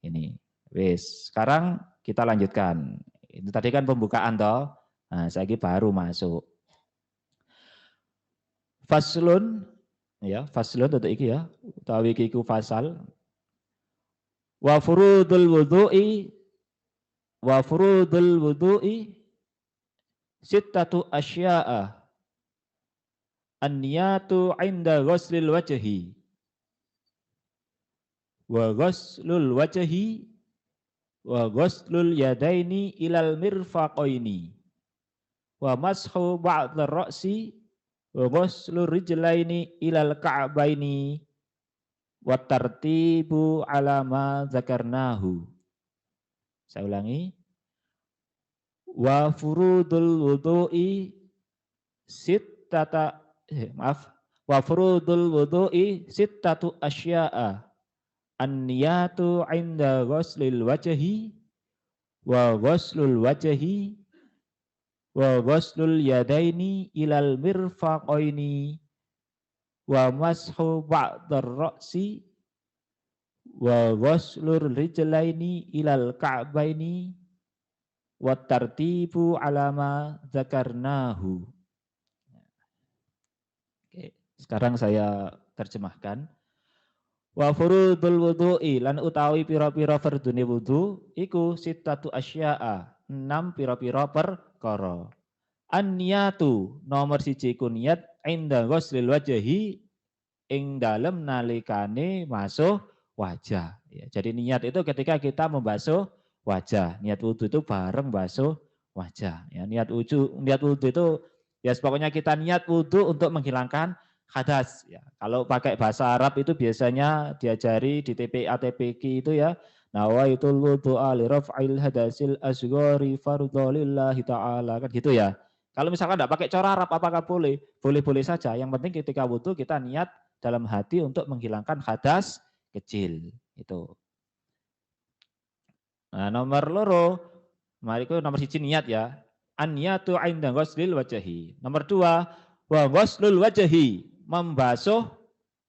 Ini. Wis, sekarang kita lanjutkan. Itu tadi kan pembukaan toh. Nah, saya baru masuk. Faslun ya, faslun untuk iki ya. Utawi iki ku fasal. Wa furudul wudu'i sittatu asya'a. An-niyatu 'inda ghuslil wajhi. Wa ghuslul wajhi wa ghuslul yadaini ilal mirfaqaini. Wa mashu ba'd ar-ra'si wa ghuslu rijlaini ilal ka'baini wa tartibu ala ma dzakarnahu. Saya ulangi. Wa furudul wudu'i wa furudul wudu'i sittatu asya'a. An-niyatu 'inda ghuslil wajhi wa ghuslul wajhi wa ghuslul yadaini ilal mirfaqaini wa mashu ba'dar ra'si wa ghuslur rijlaini ilal ka'baini wa tartibu ala ma dzakarnahu. Oke, sekarang saya terjemahkan. Wa furudul wudu'i lan utawi pira-pira fardune wudu iku sittatu asya'a, 6 pira-pira perkara. An-niyatu nomor 1 iku niat inda ghuslil wajhi ing dalem nalikane basuh wajah. Ya, jadi niat itu ketika kita membasuh wajah. Niat wudu itu bareng basuh wajah. Ya, niat wudu itu ya pokoknya kita niat wudu untuk menghilangkan hadas. Ya, kalau pakai bahasa Arab itu biasanya diajari di TPA TPQ itu ya. Nawaitul wudu'a li raf'il hadasil asghari fardholillahi ta'ala kan gitu ya. Kalau misalkan tidak pakai cara Arab apakah boleh? Boleh-boleh saja. Yang penting ketika wudu kita niat dalam hati untuk menghilangkan hadas kecil itu. Nah, nomor loro, mari itu nomor 1 niat ya. An-niyatu 'inda ghuslil wajhi. Nomor 2, wa ghuslul wajhi, membasuh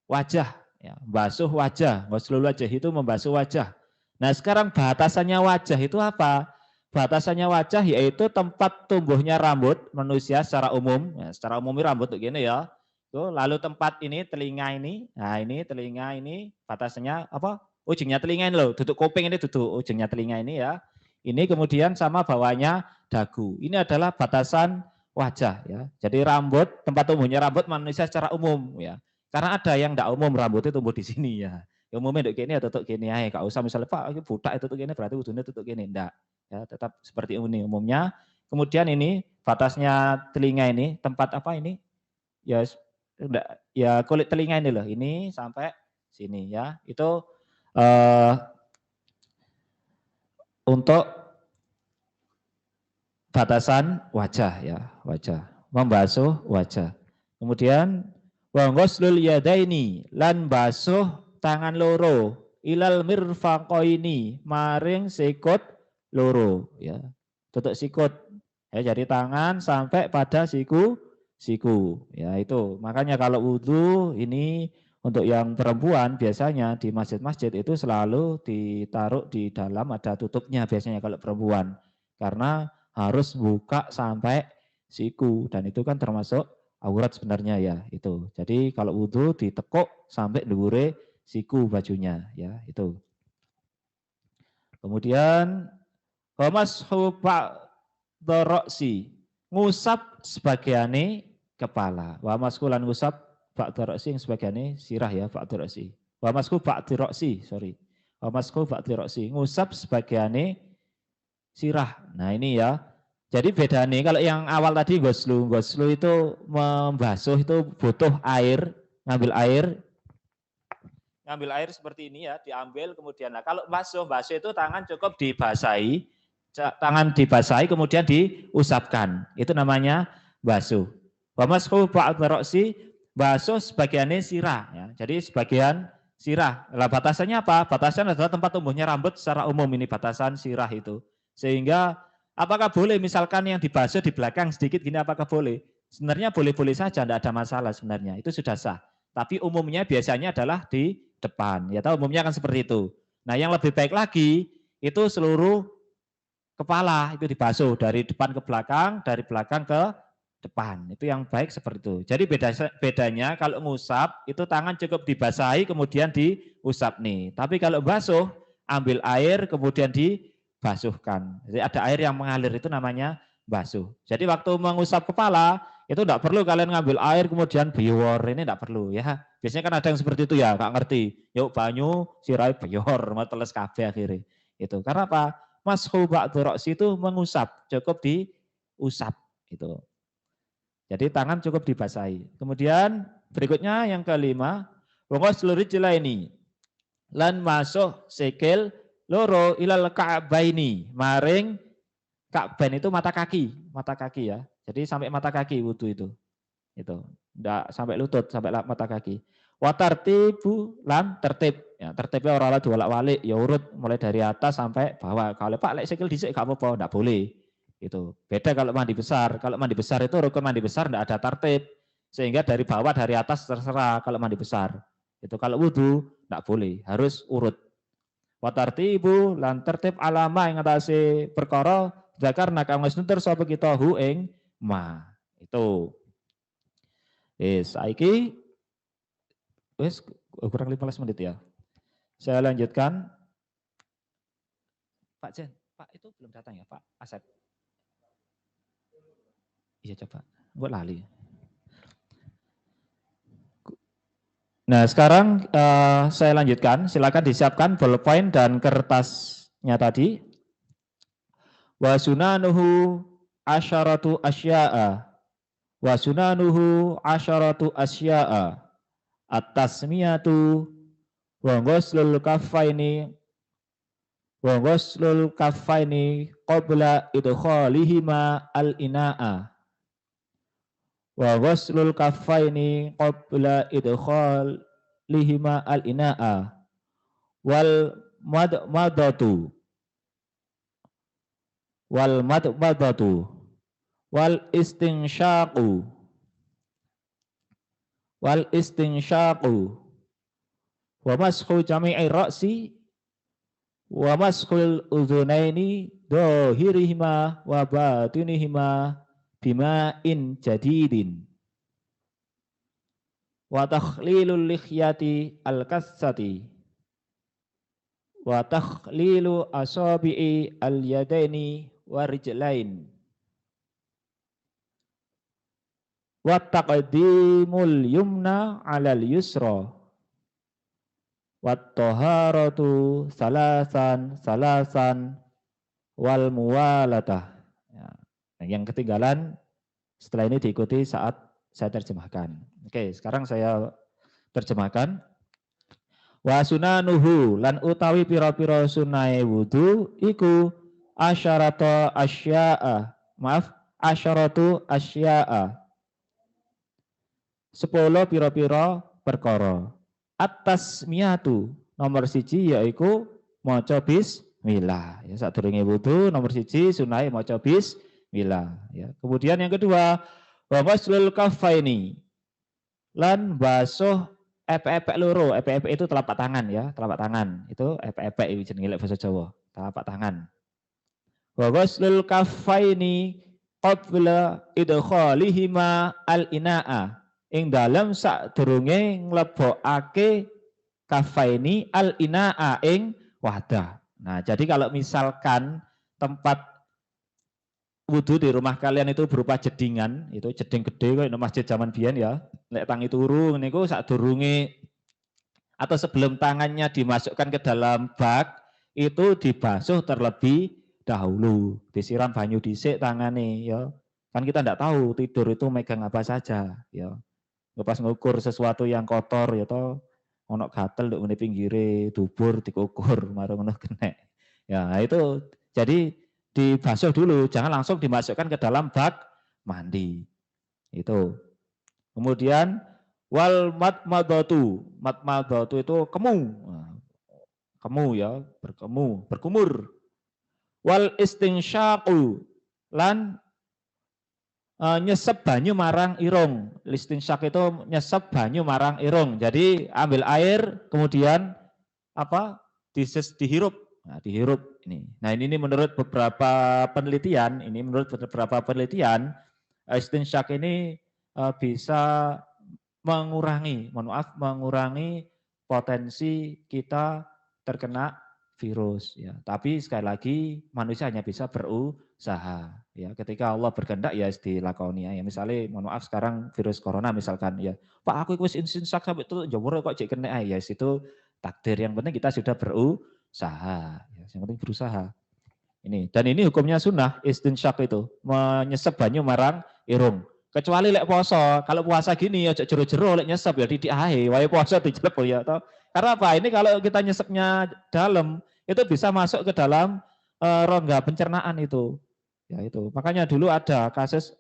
wajah ya, basuh wajah. Ghuslul wajhi itu membasuh wajah. Nah, sekarang batasannya wajah itu apa? Batasannya wajah yaitu tempat tumbuhnya rambut manusia secara umum. Ya, secara umum rambut begini ya. Tuh, lalu tempat ini telinga ini. Nah, ini telinga ini batasannya apa? ujungnya telinga ini loh, duduk kuping ini duduk ujungnya telinga ini ya. Ini kemudian sama bawahnya dagu. Ini adalah batasan wajah ya. Jadi rambut, tempat tumbuhnya rambut manusia secara umum ya. Karena ada yang tidak umum rambutnya tumbuh di sini ya. Umumnya untuk gini ya tutup gini ya. Gak usah misalnya Pak ini budak itu tutup gini berarti ujungnya tutup gini. Enggak. Ya, tetap seperti ini umumnya. Kemudian ini batasnya telinga ini tempat apa ini? Ya enggak, ya kulit telinga ini loh. Ini sampai sini ya. Itu untuk batasan wajah ya, wajah. Membasuh wajah. Kemudian wa ghuslul yadaini lan basuh tangan loro ilal mirfaqaini maring sikut loro ya. Tutuk sikut. Ya, jadi tangan sampai pada siku ya itu. Makanya kalau wudhu ini untuk yang perempuan biasanya di masjid-masjid itu selalu ditaruh di dalam ada tutupnya biasanya kalau perempuan. Karena harus buka sampai siku dan itu kan termasuk aurat sebenarnya ya itu. Jadi kalau wudhu ditekuk sampai dhuwure siku bajunya ya itu. Kemudian wamashu ba'doroksi ngusap sebagiane kepala. Wa maskulan ngusap ba'doroksi yang sebagiane sirah ya ba'doroksi. Wa masku ba'doroksi sorry. Wa masku ba'doroksi ngusap sebagiane sirah. Nah ini ya. Jadi beda nih kalau yang awal tadi goslu itu membasuh itu butuh air, ngambil air seperti ini ya, diambil kemudian. Nah kalau basuh itu tangan cukup dibasahi, kemudian diusapkan. Itu namanya basuh. Wamasku ba'droksi basuh sebagiannya sirah. Ya. Jadi sebagian sirah. Lah batasannya apa? Batasan adalah tempat tumbuhnya rambut secara umum ini batasan sirah itu. Sehingga apakah boleh misalkan yang dibasuh di belakang sedikit gini apakah boleh? Sebenarnya boleh-boleh saja, tidak ada masalah sebenarnya. Itu sudah sah. Tapi umumnya biasanya adalah di depan. Ya tahu umumnya kan seperti itu. Nah yang lebih baik lagi itu seluruh kepala itu dibasuh dari depan ke belakang, dari belakang ke depan. Itu yang baik seperti itu. Jadi bedanya kalau ngusap itu tangan cukup dibasahi kemudian diusap nih. Tapi kalau basuh ambil air kemudian dibasuhkan. Jadi ada air yang mengalir itu namanya basuh. Jadi waktu mengusap kepala itu tidak perlu kalian ngambil air kemudian bior, ini tidak perlu ya. Biasanya kan ada yang seperti itu ya, nggak ngerti. Yuk banyu sirai bior, mau teles kabeh akhirnya. Itu karena apa? Mashu ba'droksi itu mengusap, cukup diusap gitu. Jadi tangan cukup dibasahi. Kemudian berikutnya yang kelima, seluruh jela ini lan masuk sikil loro ilal ka'baini maring ka'bain itu mata kaki ya. Jadi sampai mata kaki wudhu itu. Enggak sampai lutut, sampai mata kaki. Wa tartibu lan tertib. Ya, tertibnya orang-orang diwolak-walik, ya urut mulai dari atas sampai bawah. Kalau Pak lek sikil dhisik gak apa-apa, enggak boleh. Itu. Beda kalau mandi besar. Kalau mandi besar itu rukun mandi besar enggak ada tertib. Sehingga dari bawah dari atas terserah kalau mandi besar. Itu kalau wudhu enggak boleh, harus urut. Wa tartibu lan tertib alama ing atase perkara zakar nakang wis nutur sapa kita hu ing ma. Itu. Saiki wis kurang 15 menit ya. Saya lanjutkan. Pak Jen, Pak itu belum datang ya Pak Asep? Iya coba, gue lali. Nah sekarang saya lanjutkan, silakan disiapkan bolpen dan kertasnya tadi. Wa sunanuhu asyaratu asya'a. Wa sunanuhu asyaratu asya'a. At-tasmiyatu wa ghuslul kaffaini qabla idkhalihima al-ina'a. Wa ghuslul kaffaini qabla idkhalihima al-ina'a. Wal madmadatu wal istinsyaqu wa mashu jami'i ra'si wa mashul udhunaini dohirihima wa batinihima bima'in jadidin wa takhlilul likhyati al-kassati wa takhlilu asabi'i al-yadaini wa rijlain wa taqdimul yumna 'alal yusra wa taharatu salasan wal muwalatah. Ya. Nah, yang ketinggalan setelah ini diikuti saat saya terjemahkan. Oke, sekarang saya terjemahkan. Wa sunanuhu lan utawi pira-pira sunahe wudu iku asyarata asya'a. Maaf, asyaratu asya'a. 10 pira-pira perkara. At-tasmiyatu nomor 1 yaiku maca bismillah. Ya sadurunge wudu nomor 1 sunahe maca bismillah ya. Kemudian yang kedua wa maslul kaffaini lan basuh epek-epek loro. Epek-epek itu telapak tangan ya, telapak tangan. Itu epek-epek iki jenenge lek basa Jawa, telapak tangan. Wa ghuslul kaffaini qabla idkhalihima al-ina'a. Ing dalem sadurunge nglebokake kaffaini al-ina'a ing wadah. Nah, jadi kalau misalkan tempat wudhu di rumah kalian itu berupa jedingan, itu jeding gede kok masjid zaman biyen ya. Lek tangi turu niku sadurunge atau sebelum tangannya dimasukkan ke dalam bak itu dibasuh terlebih dahulu, disiram banyu dhisik tangane ya. Kan kita enggak tahu tidur itu megang apa saja ya. Pas ngukur sesuatu yang kotor ya toh ono gatel nduk ngene pinggire dubur dikukur marang ngono kenek. Ya, itu jadi dibasuh dulu, jangan langsung dimasukkan ke dalam bak mandi. Itu. Kemudian wal matmadatu. Matmadatu itu kemu. Kemu ya, berkemu, berkumur. Wal istinsyaqu lan nyesep banyu marang irung. Listinsyak itu nyesep banyu marang irung. Jadi ambil air kemudian apa? Dihirup. Nah, dihirup ini. Nah, ini menurut beberapa penelitian, istinsyak ini bisa mengurangi potensi kita terkena virus ya. Tapi sekali lagi manusia hanya bisa berusaha ya. Ketika Allah berkehendak ya dilakoni ya. Misalnya mohon maaf sekarang virus corona misalkan ya. Pak aku wis insinsak sampai itu jemur kok cek kena ya itu takdir. Yang penting kita sudah berusaha ya. Yang penting berusaha. Ini dan ini hukumnya sunnah istinsyak itu menyesep banyu marang irung. Kecuali lek poso, kalau puasa gini ya jero-jero lek nyesep ya didik ae, wae puasa dijelep ya toh. Karena apa? Ini kalau kita nyesepnya dalam itu bisa masuk ke dalam rongga pencernaan itu. Ya itu. Makanya dulu ada kasus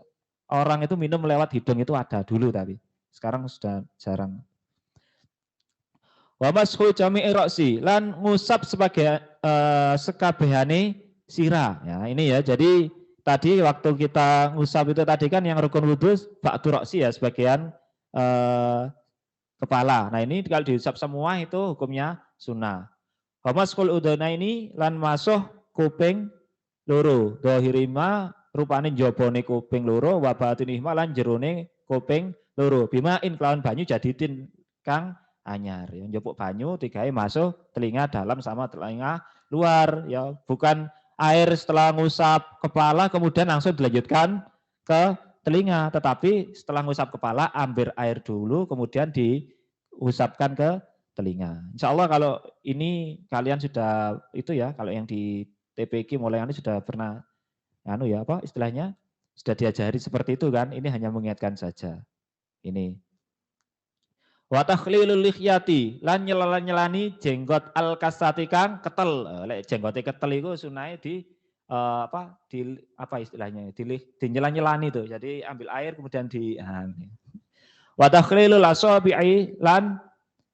orang itu minum lewat hidung itu ada dulu tapi sekarang sudah jarang. Wa mashu jami'i ra'si lan ngusap sebagai sekabehane sirah. Ya, ini ya. Jadi tadi waktu kita ngusap itu tadi kan yang rukun wudhu ba'du ra'si ya sebagian kepala. Nah, ini kalau diusap semua itu hukumnya sunnah. Wa mashul udhana ini lan masuh kuping loro. Dohirima rupane jabone kuping loro wa batinihma lan jerone kuping loro. Bimain kelawan banyu jaditin kang anyar. Yang njupuk banyu digawe masuk telinga dalam sama telinga luar ya, bukan air setelah ngusap kepala kemudian langsung dilanjutkan ke telinga, tetapi setelah ngusap kepala ambil air dulu kemudian diusapkan ke telinga. Insya Allah kalau ini kalian sudah itu ya, kalau yang di TPQ mulai ini sudah pernah anu ya apa istilahnya sudah diajari seperti itu kan, ini hanya mengingatkan saja. Ini wa takhlilul lihyati lan nyelani jenggot al kasati kang ketel. Lek jenggote ketel iku sunahe di apa istilahnya? Dinyelan-nyelani itu. Jadi ambil air kemudian di wa takhlilul asabi'i lan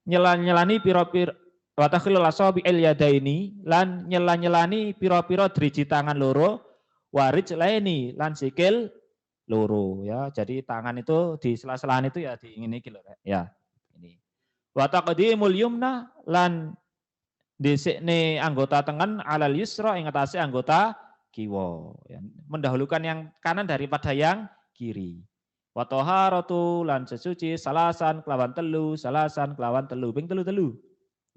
nyelan-nyelani pira-pira wa takhlilul asabi'il yadaini lan nyelan-nyelani pira-pira driji tangan loro wa rijlaini lan sikil loro ya. Jadi tangan itu di sela-selaan itu ya di ngene iki lho ya. Ini. Wa taqdimul yumna lan dhisikne anggota tengen alal yusra ing atase anggota kiwa. Ya, mendahulukan yang kanan daripada yang kiri. Wa taharatu lan sesuci salasan kelawan telu, salasan kelawan telu, ping telu-telu.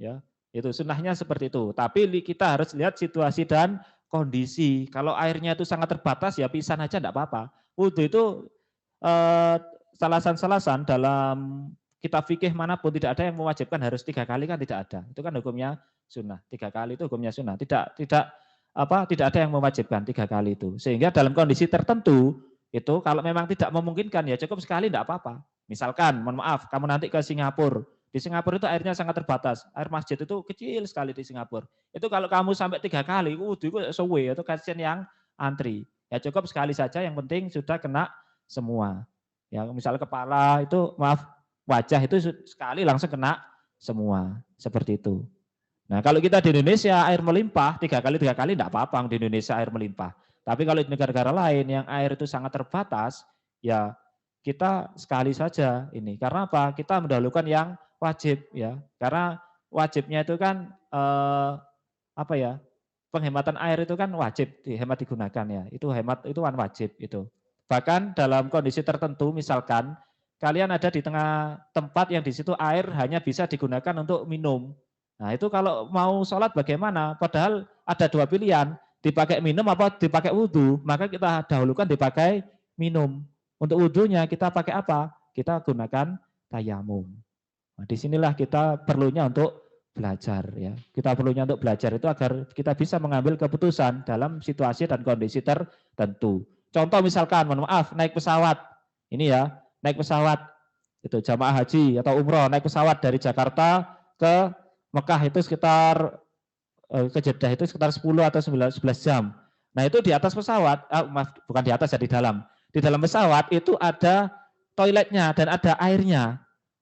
Ya. Itu sunnahnya seperti itu. Tapi kita harus lihat situasi dan kondisi. Kalau airnya itu sangat terbatas ya pisan aja enggak apa-apa. Wudhu itu salasan-salasan dalam kitab fikih manapun tidak ada yang mewajibkan harus 3 kali kan tidak ada. Itu kan hukumnya sunnah. 3 kali itu hukumnya sunnah. Tidak ada yang mewajibkan 3 kali itu. Sehingga dalam kondisi tertentu itu kalau memang tidak memungkinkan ya cukup sekali tidak apa-apa. Misalkan, mohon maaf, kamu nanti ke Singapura. Di Singapura itu airnya sangat terbatas. Air masjid itu kecil sekali di Singapura. Itu kalau kamu sampai 3 kali, wudhu itu suwe, itu kasihan yang antri. Ya cukup sekali saja, yang penting sudah kena semua. Ya misalnya kepala itu, maaf, wajah itu sekali langsung kena semua. Seperti itu. Nah kalau kita di Indonesia air melimpah, 3 kali tidak apa-apa di Indonesia air melimpah. Tapi kalau di negara-negara lain yang air itu sangat terbatas, ya kita sekali saja ini. Karena apa? Kita mendahulukan yang wajib ya. Karena wajibnya itu kan apa ya? Penghematan air itu kan wajib dihemat digunakan ya. Itu hemat itu kan wajib itu. Bahkan dalam kondisi tertentu misalkan kalian ada di tengah tempat yang di situ air hanya bisa digunakan untuk minum. Nah itu kalau mau sholat bagaimana? Padahal ada 2 pilihan, dipakai minum apa dipakai wudhu. Maka kita dahulukan dipakai minum. Untuk wudhunya kita pakai apa? Kita gunakan tayamum. Nah, disinilah kita perlunya untuk belajar ya. Kita perlunya untuk belajar itu agar kita bisa mengambil keputusan dalam situasi dan kondisi tertentu. Contoh misalkan, mohon maaf, naik pesawat. Ini ya, naik pesawat itu jamaah haji atau umroh naik pesawat dari Jakarta ke Mekah itu sekitar ke Jeddah itu sekitar 10 atau 11 jam. Nah itu di atas pesawat, maaf bukan di atas ya di dalam. Di dalam pesawat itu ada toiletnya dan ada airnya.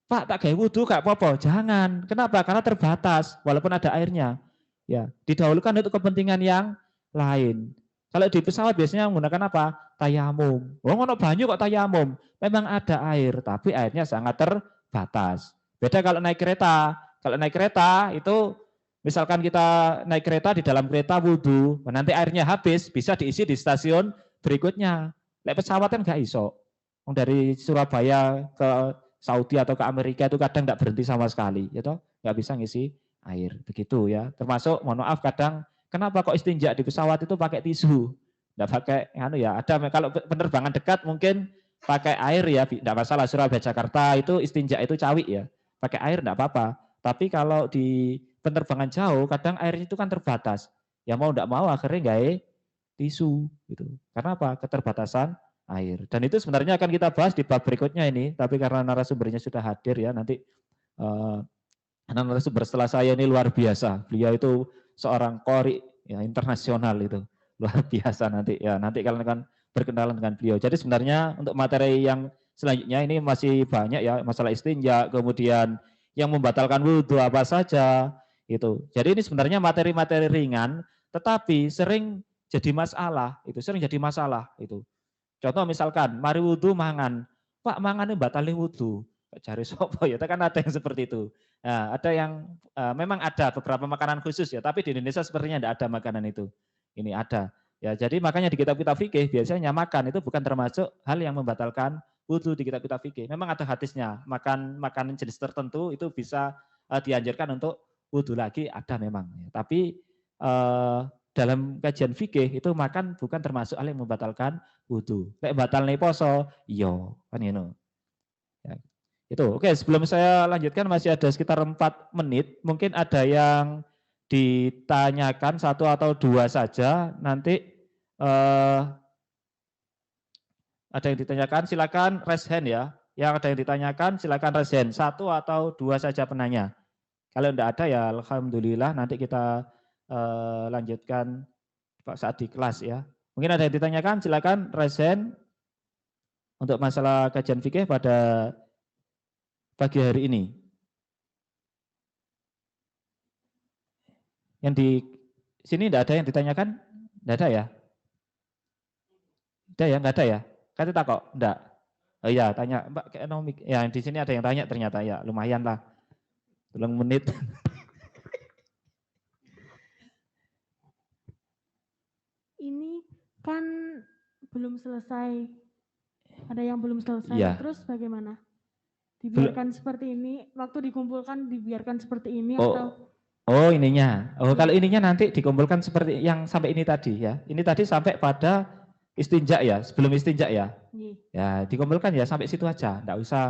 Pak tak gawe wudhu gak apa-apa, jangan. Kenapa? Karena terbatas walaupun ada airnya. Ya, didahulukan untuk kepentingan yang lain. Kalau di pesawat biasanya menggunakan apa? Tayamum. Oh ngono banyu kok tayamum. Memang ada air, tapi airnya sangat terbatas. Beda kalau naik kereta. Kalau naik kereta itu misalkan kita naik kereta di dalam kereta wudhu, nanti airnya habis bisa diisi di stasiun berikutnya. Naik pesawat kan nggak iso. Dari Surabaya ke Saudi atau ke Amerika itu kadang nggak berhenti sama sekali, gitu, nggak bisa ngisi air, begitu ya. Termasuk, mohon maaf, kadang kenapa kok istinja di pesawat itu pakai tisu, nggak pakai, ya. Ada kalau penerbangan dekat mungkin pakai air ya, nggak masalah. Surabaya Jakarta itu istinja itu cawi ya, pakai air nggak apa-apa. Tapi kalau di penerbangan jauh, kadang airnya itu kan terbatas. Ya mau nggak mau akhirnya nggak tisu, gitu. Karena apa? Keterbatasan air. Dan itu sebenarnya akan kita bahas di bab berikutnya ini, tapi karena narasumbernya sudah hadir ya, nanti narasumber setelah saya ini luar biasa. Beliau itu seorang qori ya, internasional itu. Luar biasa nanti ya, nanti kalian akan berkenalan dengan beliau. Jadi sebenarnya untuk materi yang selanjutnya ini masih banyak ya, masalah istinja, kemudian yang membatalkan wudhu apa saja itu. Jadi ini sebenarnya materi-materi ringan, tetapi sering jadi masalah, itu sering jadi masalah itu. Contoh misalkan, mari wudhu mangan. Pak mangan ini batali wudhu. Cari sopo ya, kan ada yang seperti itu. Nah, ada yang memang ada beberapa makanan khusus ya, tapi di Indonesia sepertinya tidak ada makanan itu. Ini ada. Ya, jadi makanya di kitab-kitab fikih biasanya makan itu bukan termasuk hal yang membatalkan wudhu di kitab-kitab fikih. Memang ada hadisnya, makan makanan jenis tertentu itu bisa dianjurkan untuk wudhu lagi, ada memang. Tapi dalam kajian fikih itu makan bukan termasuk hal yang membatalkan wudhu. Lek batal nih poso, iya kan you know. Ya, itu. Oke, sebelum saya lanjutkan masih ada sekitar 4 menit. Mungkin ada yang ditanyakan 1 atau 2 saja. Nanti ada yang ditanyakan silakan raise hand ya. Yang ada yang ditanyakan silakan raise hand. 1 atau 2 saja penanya. Kalau tidak ada ya alhamdulillah nanti kita lanjutkan saat di kelas ya. Mungkin ada yang ditanyakan, silakan raise hand untuk masalah kajian fikih pada pagi hari ini. Yang di sini tidak ada yang ditanyakan? Tidak ada ya? Tidak ya, nggak ada ya? Kata tak kok, enggak. Oh iya, tanya Mbak ekonomi. Ya, di sini ada yang tanya ternyata ya, lumayan lah. 3 menit. Ini kan belum selesai. Ada yang belum selesai. Ya. Terus bagaimana? Dibiarkan seperti ini, waktu dikumpulkan dibiarkan seperti ini atau Oh ininya. Oh Iya. kalau ininya nanti dikumpulkan seperti yang sampai ini tadi ya. Ini tadi sampai pada istinja ya, sebelum istinja ya. Iya. Ya dikumpulkan ya sampai situ aja. Enggak usah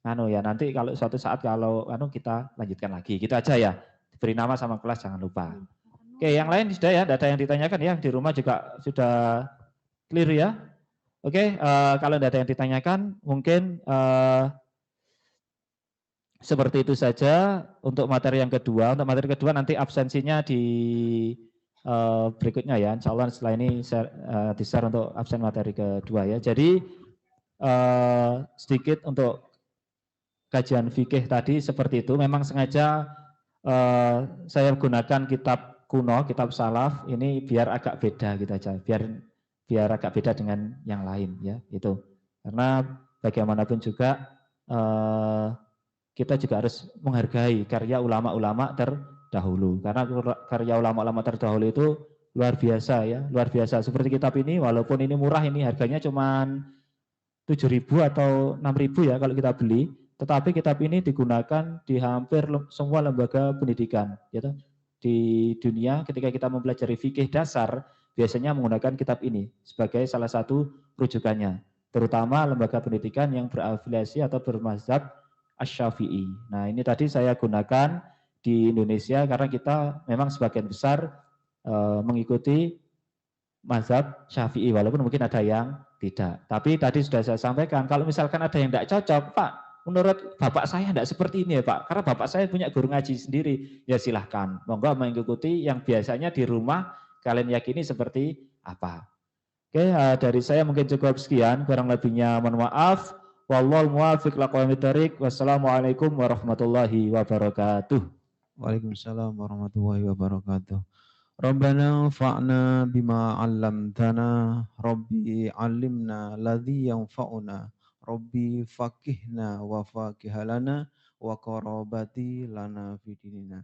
ya nanti kalau suatu saat kalau kita lanjutkan lagi. Gitu aja ya. Diberi nama sama kelas jangan lupa. Iya. Oke, yang lain sudah ya, tidak ada yang ditanyakan ya. Di rumah juga sudah clear ya. Oke, kalau tidak ada yang ditanyakan mungkin seperti itu saja untuk materi yang kedua. Untuk materi kedua nanti absensinya di berikutnya ya. Insya Allah setelah ini di-share untuk absen materi kedua ya. Jadi sedikit untuk kajian fikih tadi seperti itu. Memang sengaja saya gunakan kitab kuno, kitab salaf ini biar agak beda gitu aja. Biar agak beda dengan yang lain ya. Itu karena bagaimanapun juga kita juga harus menghargai karya ulama-ulama terdahulu. Karena karya ulama-ulama terdahulu itu luar biasa ya, luar biasa. Seperti kitab ini, walaupun ini murah, ini harganya cuma 7.000 atau 6.000 ya kalau kita beli, tetapi kitab ini digunakan di hampir semua lembaga pendidikan. Gitu. Di dunia ketika kita mempelajari fikih dasar, biasanya menggunakan kitab ini sebagai salah satu rujukannya. Terutama lembaga pendidikan yang berafiliasi atau bermazhab Asy-Syafi'i. Nah ini tadi saya gunakan di Indonesia karena kita memang sebagian besar mengikuti mazhab Syafi'i, walaupun mungkin ada yang tidak. Tapi tadi sudah saya sampaikan, kalau misalkan ada yang tidak cocok, Pak, menurut Bapak saya tidak seperti ini ya Pak, karena Bapak saya punya guru ngaji sendiri, ya silahkan, monggo mengikuti yang biasanya di rumah kalian yakini seperti apa. Oke, dari saya mungkin cukup sekian, kurang lebihnya mohon maaf. Wallahul muwaffiq liqawamit thoriq. Wassalamualaikum warahmatullahi wabarakatuh. Waalaikumsalam warahmatullahi wabarakatuh. Rabbana fa'na bima 'allamtana, Rabbi 'allimna ladzi yanfa'una, Rabbi faqihna wa faqihalana wa qarabati lana fi dinina.